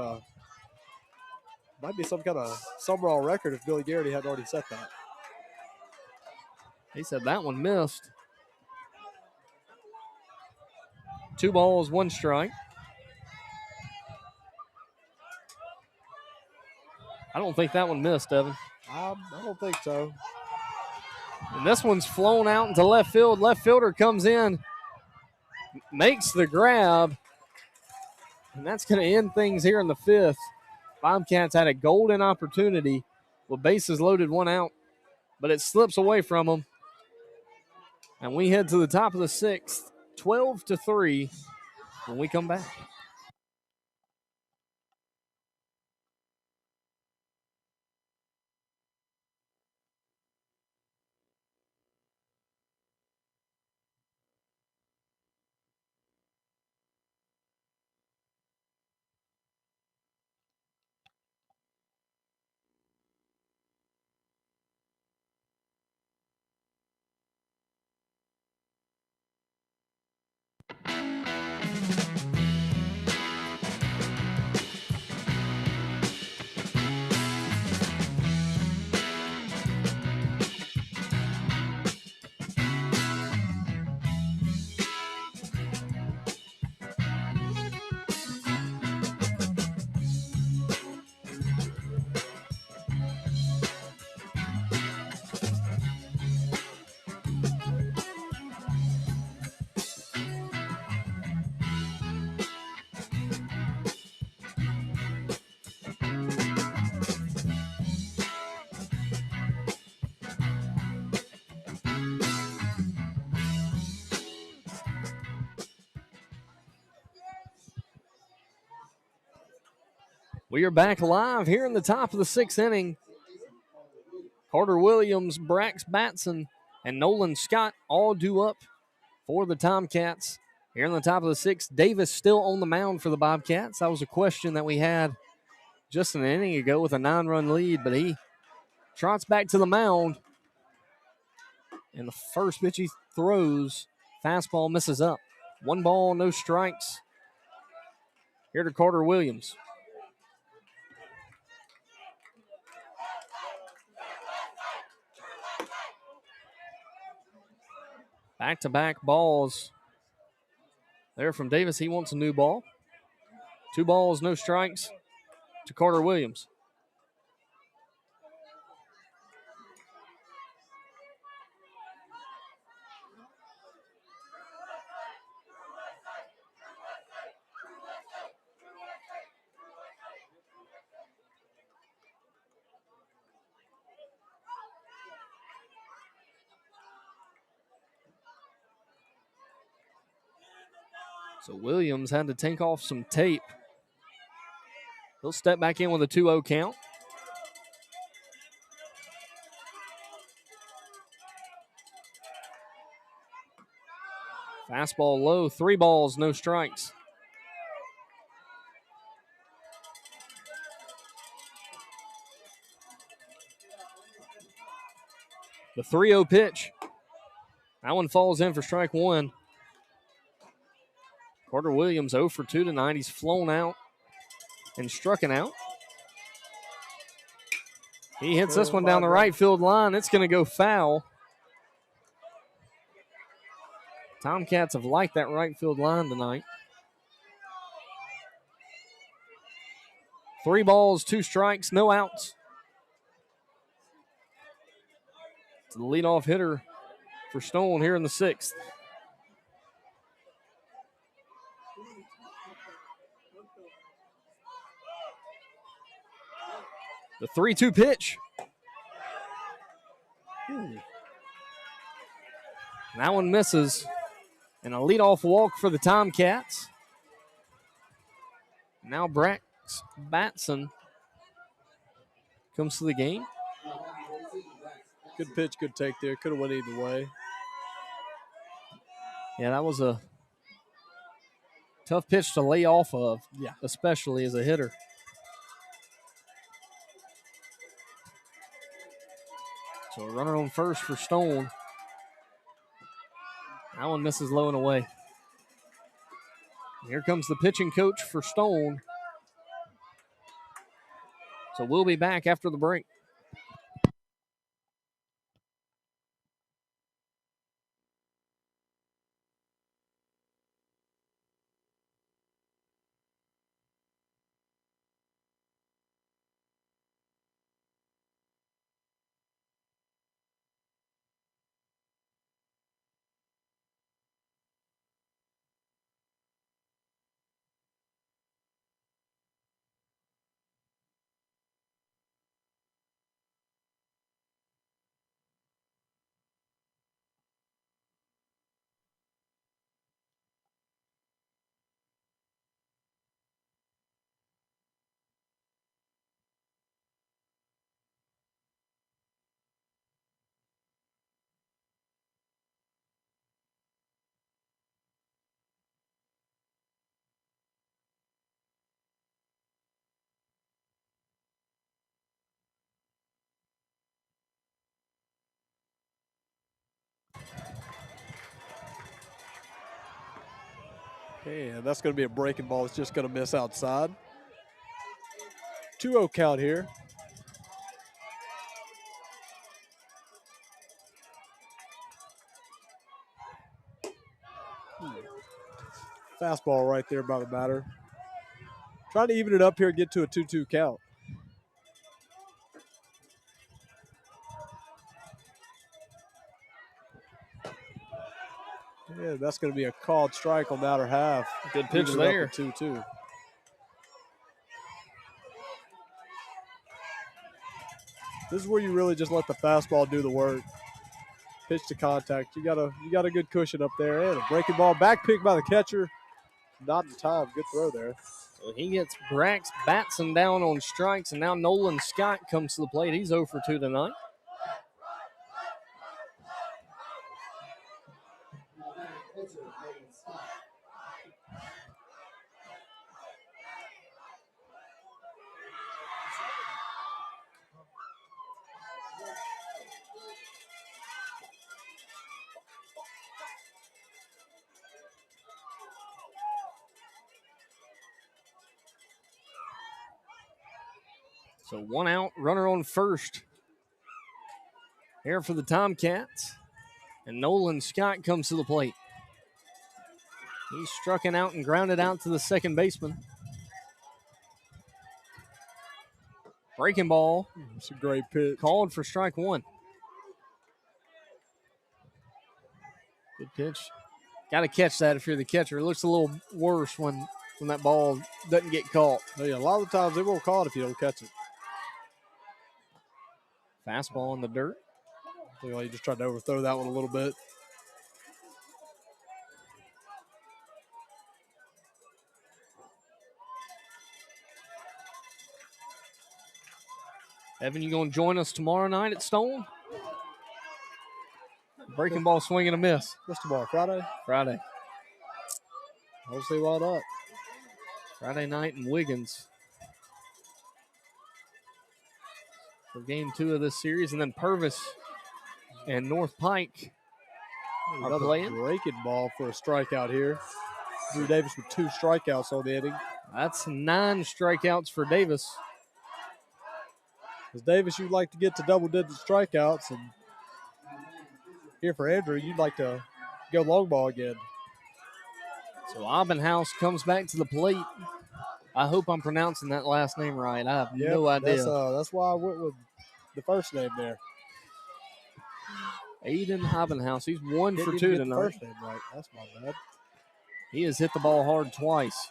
might be some kind of Sumrall record if Billy Garrity hadn't already set that. He said that one missed. 2 balls, 1 strike. I don't think that one missed, Evan. I don't think so. And this one's flown out into left field. Left fielder comes in, makes the grab, and that's going to end things here in the 5th. Bobcats had a golden opportunity with bases loaded, 1 out, but it slips away from them. And we head to the top of the 6th, 12-3 when we come back. We are back live here in the top of the 6th inning. Carter Williams, Brax Batson, and Nolan Scott all due up for the Tomcats. Here in the top of the 6th, Davis still on the mound for the Bobcats. That was a question that we had just an inning ago with a 9-run lead, but he trots back to the mound. And the first pitch he throws, fastball misses up. 1 ball, no strikes. Here to Carter Williams. Back-to-back balls there from Davis. He wants a new ball. 2 balls, no strikes to Carter Williams. So Williams had to take off some tape. He'll step back in with a 2-0 count. Fastball low, 3 balls, no strikes. The 3-0 pitch. That one falls in for strike 1. Carter Williams 0 for 2 tonight. He's flown out and struck out. He hits this one down the right field line. It's going to go foul. Tomcats have liked that right field line tonight. 3 balls, 2 strikes, no outs. It's the leadoff hitter for Stone here in the 6th. The 3-2 pitch. That one misses. And a leadoff walk for the Tomcats. Now Brax Batson comes to the game. Good pitch, good take there. Could have went either way. Yeah, that was a tough pitch to lay off of, Yeah. especially as a hitter. So a runner on first for Stone. That one misses low and away. Here comes the pitching coach for Stone. So we'll be back after the break. Yeah, that's going to be a breaking ball. It's just going to miss outside. 2-0 count here. Fastball right there by the batter. Trying to even it up here and get to a 2-2 count. Yeah, that's going to be a called strike on the outer half. Good pitch there. 2-2. This is where you really just let the fastball do the work. Pitch to contact. You got a good cushion up there. And a breaking ball. Back pick by the catcher. Not in time. Good throw there. So he gets Brax Batson down on strikes, and now Nolan Scott comes to the plate. He's 0 for 2 tonight. So 1 out, runner on first. Here for the Tomcats. And Nolan Scott comes to the plate. He's struck it out and grounded out to the second baseman. Breaking ball. It's a great pitch. Called for strike one. Good pitch. Got to catch that if you're the catcher. It looks a little worse when that ball doesn't get caught. Oh, yeah, a lot of the times they won't call it if you don't catch it. Fastball in the dirt. Look like he just tried to overthrow that one a little bit. Evan, you going to join us tomorrow night at Stone? Breaking ball, swing and a miss. What's tomorrow, Friday? Friday. I don't see why not. Friday night in Wiggins for game 2 of this series. And then Purvis and North Pike are Another playing. breaking ball for a strikeout here. Drew Davis with 2 strikeouts on the inning. That's 9 strikeouts for Davis. As Davis, you'd like to get to double-digit strikeouts, and here for Andrew, you'd like to go long ball again. So Abendhaus comes back to the plate. I hope I'm pronouncing that last name right. I have no idea. That's why I went with the first name there. Aiden Abendhaus. He's 1 for Didn't 2 even get the tonight. first name right. That's my bad. He has hit the ball hard twice.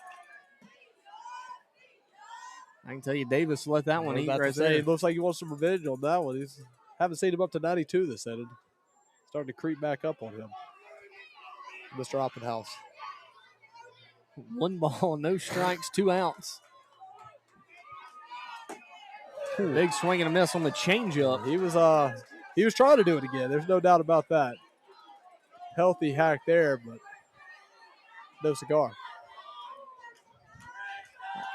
I can tell you Davis let that one eat right there. It looks like he wants some revenge on that one. Haven't seen him up to 92 this inning. Starting to creep back up on him. Mr. Oppenhaus. 1 ball, no strikes, 2 outs. Big swing and a miss on the changeup. He was trying to do it again. There's no doubt about that. Healthy hack there, but no cigar.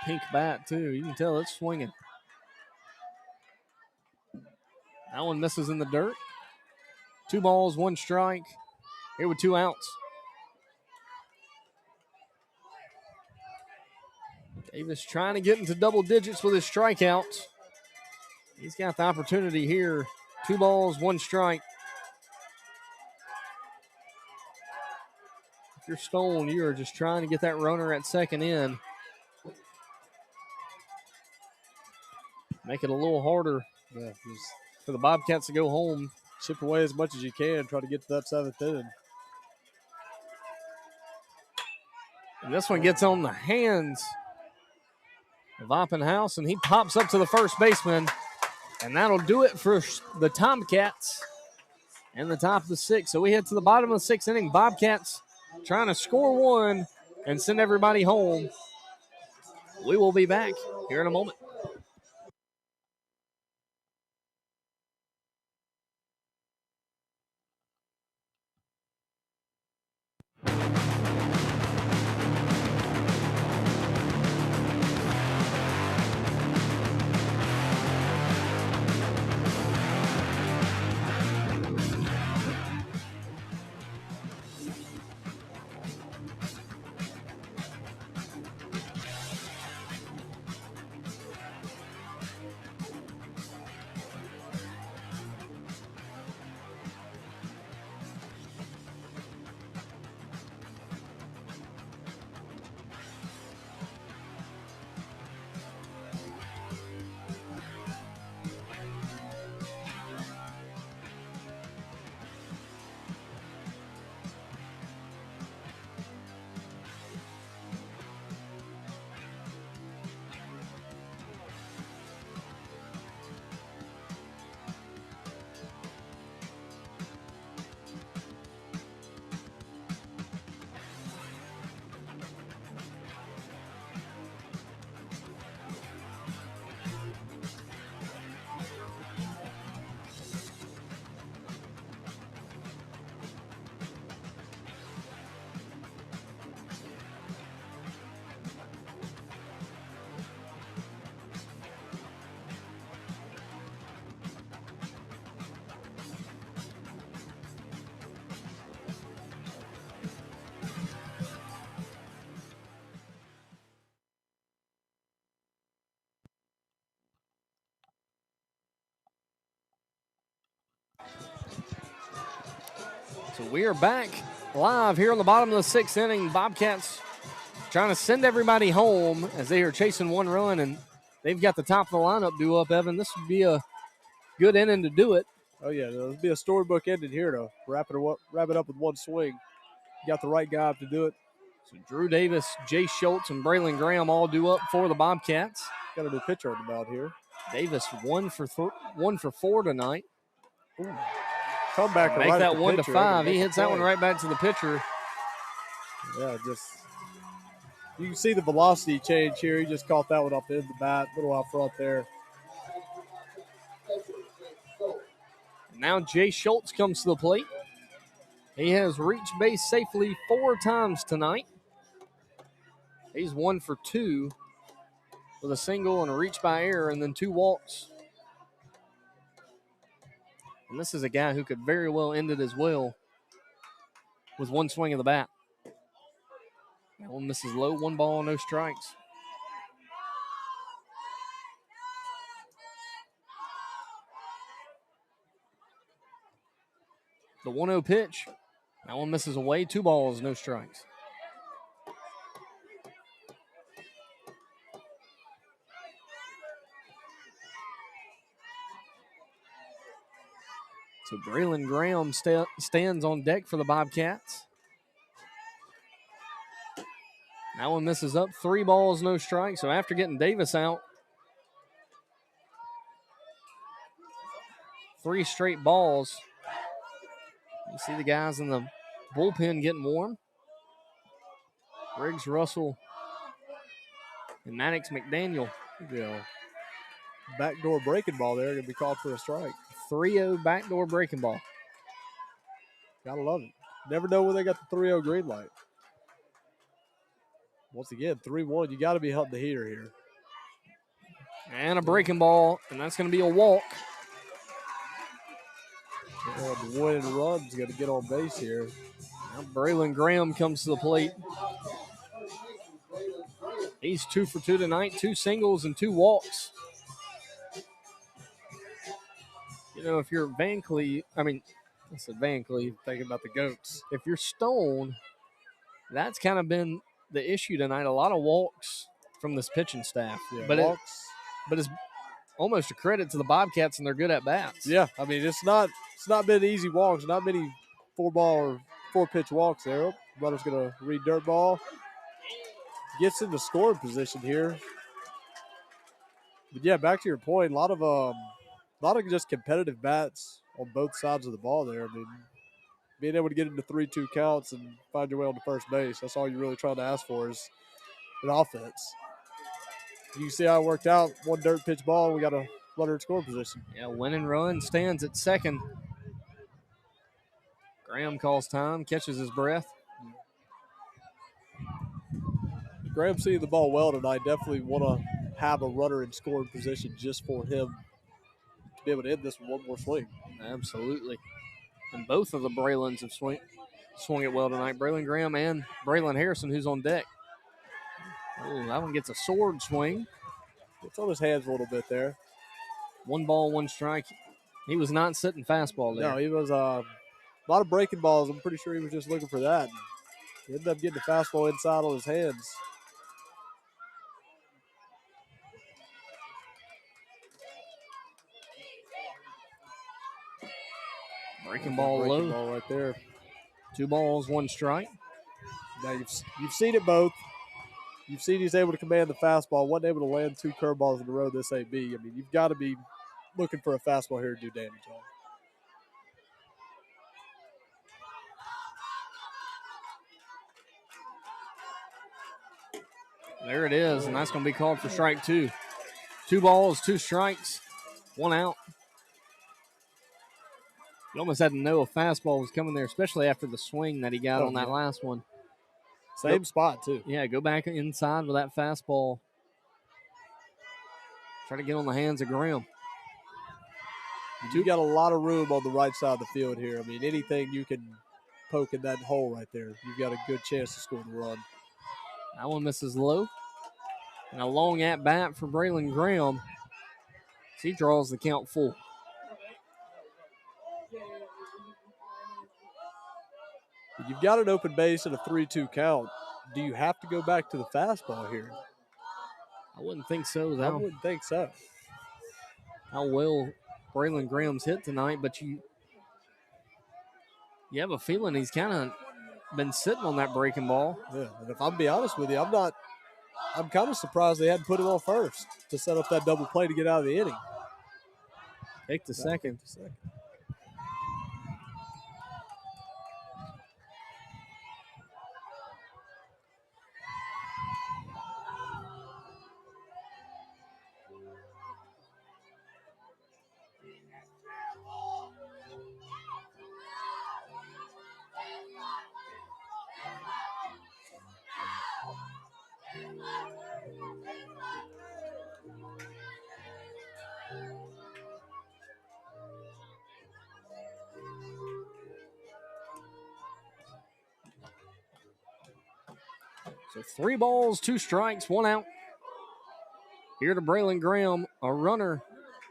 Pink bat, too. You can tell it's swinging. That one misses in the dirt. 2 balls, 1 strike. Here with 2 outs. Davis trying to get into double digits with his strikeouts. He's got the opportunity here. 2 balls, 1 strike. If you're Stone, you are just trying to get that runner at second in. Make it a little harder for the Bobcats to go home. Chip away as much as you can. Try to get to that 7th inning. And this one gets on the hands of Oppenhaus, and he pops up to the first baseman. And that'll do it for the Tomcats in the top of the 6th. So we head to the bottom of the 6th inning. Bobcats trying to score 1 and send everybody home. We will be back here in a moment. So we are back live here on the bottom of the 6th inning. Bobcats trying to send everybody home as they are chasing one run, and they've got the top of the lineup due up, Evan. This would be a good inning to do it. Oh, yeah, there'll be a storybook ending here to wrap it up with one swing. You got the right guy up to do it. So Drew Davis, Jay Schultz, and Braylon Graham all due up for the Bobcats. Got a new pitcher on the mound here. Davis 1 for 4 tonight. Ooh. Comeback Make right that at the 1 to pitcher. 5. He hits that one right back to the pitcher. Yeah, you can see the velocity change here. He just caught that one off the end of the bat, a little out front there. Now Jay Schultz comes to the plate. He has reached base safely 4 times tonight. He's 1 for 2 with a single and a reach by error and then 2 walks. And this is a guy who could very well end it as well with 1 swing of the bat. That one misses low, 1 ball, no strikes. The 1-0 pitch. That one misses away, 2 balls, no strikes. So Braylon Graham stands on deck for the Bobcats. That one misses up, 3 balls, no strikes. So after getting Davis out, 3 straight balls. You see the guys in the bullpen getting warm. Riggs, Russell, and Maddox McDaniel. Yeah. Backdoor breaking ball there, going to be called for a strike. 3-0 backdoor breaking ball. Gotta love it. Never know when they got the 3-0 green light. Once again, 3-1. You got to be hunting the heater here. And a breaking ball, and that's going to be a walk. And the winning run's going to get on base here. Now Braylon Graham comes to the plate. He's 2 for 2 tonight, 2 singles and 2 walks. You know, if you're Van Cleve, I said Van Cleve, Thinking about the Goats. if you're Stone, that's kind of been the issue tonight. A lot of walks from this pitching staff. Yeah, but walks. It's almost a credit to the Bobcats and their good at bats. Yeah, it's not been easy walks. Not many 4-ball or 4-pitch walks there. Oh, runner's going to read dirt ball. Gets into scoring position here. But yeah, back to your point, a lot of just competitive bats on both sides of the ball there. Being able to get into 3-2 counts and find your way on to first base, that's all you're really trying to ask for is an offense. You can see how it worked out. 1 dirt pitch ball, we got a runner in scoring position. Yeah, winning run, stands at second. Graham calls time, catches his breath. Graham seeing the ball well tonight. Definitely want to have a runner in scoring position just for him to be able to end this with 1 more swing. Absolutely. And both of the Braylons have swung it well tonight. Braylon Graham and Braylon Harrison, who's on deck. Oh, that one gets a sword swing. It's on his hands a little bit there. 1 ball, 1 strike. He was not sitting fastball there. No, he was a lot of breaking balls. I'm pretty sure he was just looking for that. He ended up getting the fastball inside on his hands. Breaking ball low. Breaking ball right there. 2 balls, 1 strike. Now you've seen it both. You've seen he's able to command the fastball. Wasn't able to land 2 curveballs in a row this AB. You've got to be looking for a fastball here to do damage on. There it is, and that's going to be called for strike 2. 2 balls, 2 strikes, 1 out. You almost had to know a fastball was coming there, especially after the swing that he got on that last one. Same spot, too. Yeah, go back inside with that fastball. Try to get on the hands of Graham. You got a lot of room on the right side of the field here. Anything you can poke in that hole right there, you've got a good chance to score the run. That one misses low. And a long at-bat for Braylon Graham. He draws the count full. You've got an open base and a 3-2 count. Do you have to go back to the fastball here? I wouldn't think so. I wouldn't think so. How well Braylon Graham's hit tonight, but you have a feeling he's kind of been sitting on that breaking ball. Yeah, and if I'm be honest with you, I'm kind of surprised they hadn't put him on first to set up that double play to get out of the inning. Take the second. So 3 balls, 2 strikes, 1 out. Here to Braylon Graham, a runner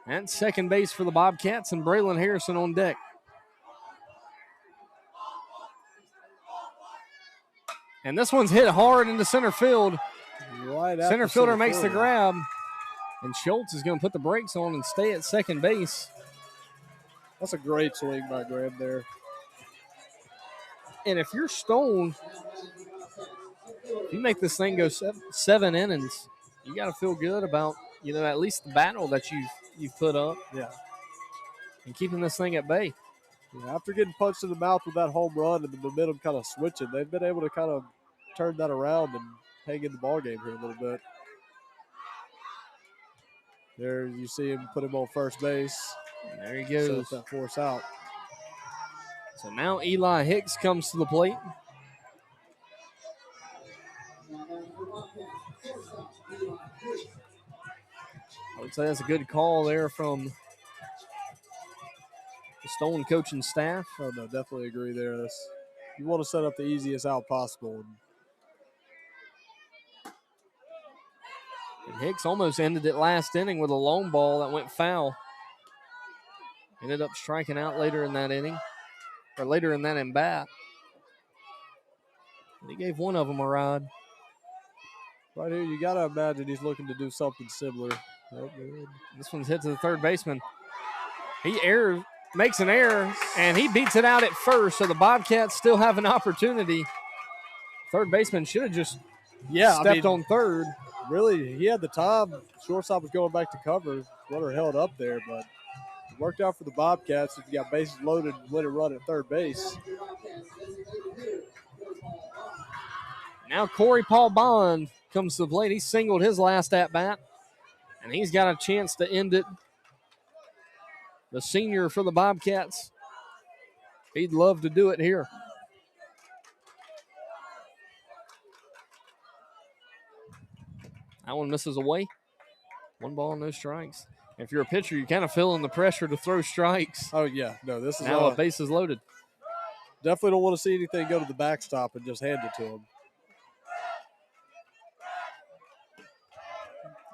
at second base for the Bobcats, and Braylon Harrison on deck. And this one's hit hard into center field. Right center fielder makes the grab, and Schultz is going to put the brakes on and stay at second base. That's a great swing by Graham there. And if you're Stone, if you make this thing go 7 innings, you got to feel good about, at least the battle that you've put up. Yeah. And keeping this thing at bay. Yeah, after getting punched in the mouth with that home run and the momentum kind of switching, they've been able to kind of turn that around and hang in the ball game here a little bit. There you see him put him on first base. And there he goes. Set that force out. So now Eli Hicks comes to the plate. I would say that's a good call there from the Stone coaching staff. Oh, no, definitely agree there. You want to set up the easiest out possible. And Hicks almost ended it last inning with a long ball that went foul. Ended up striking out later in that inning, or later in that in bat. And he gave one of them a ride. Right here, you got to imagine he's looking to do something similar. Oh, this one's hit to the third baseman. He makes an error, and he beats it out at first, so the Bobcats still have an opportunity. Third baseman should have just stepped on third. Really, he had the time. Shortstop was going back to cover. Runner held up there, but it worked out for the Bobcats. If you got bases loaded and let it run at third base. Now Corey Paul Bond comes to the plate. He singled his last at-bat, and he's got a chance to end it. The senior for the Bobcats, he'd love to do it here. That one misses away. 1 ball, no strikes. If you're a pitcher, you're kind of feeling the pressure to throw strikes. Oh, yeah. No, this is now a base is loaded. Definitely don't want to see anything go to the backstop and just hand it to him.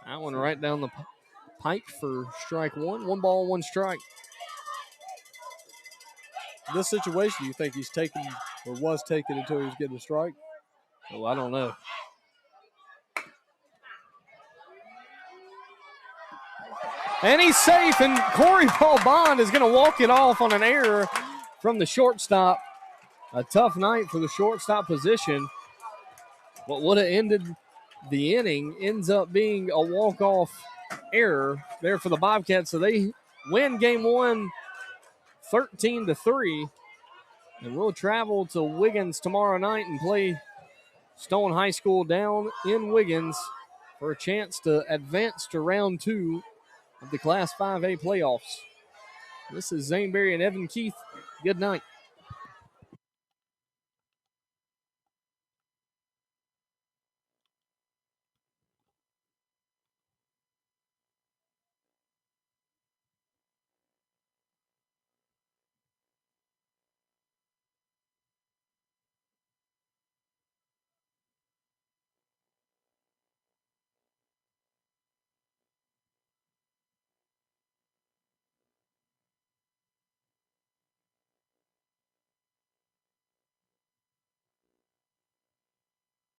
That one right down the pipe for strike 1. 1 ball, 1 strike. In this situation, you think he's taken or was taken until he was getting a strike? Oh, I don't know. And he's safe, and Corey Paul Bond is going to walk it off on an error from the shortstop. A tough night for the shortstop position. What would have ended the inning ends up being a walk-off error there for the Bobcats. So they win game 1 13-3. And we'll travel to Wiggins tomorrow night and play Stone High School down in Wiggins for a chance to advance to round 2 of the Class 5A playoffs. This is Zane Berry and Evan Keith. Good night.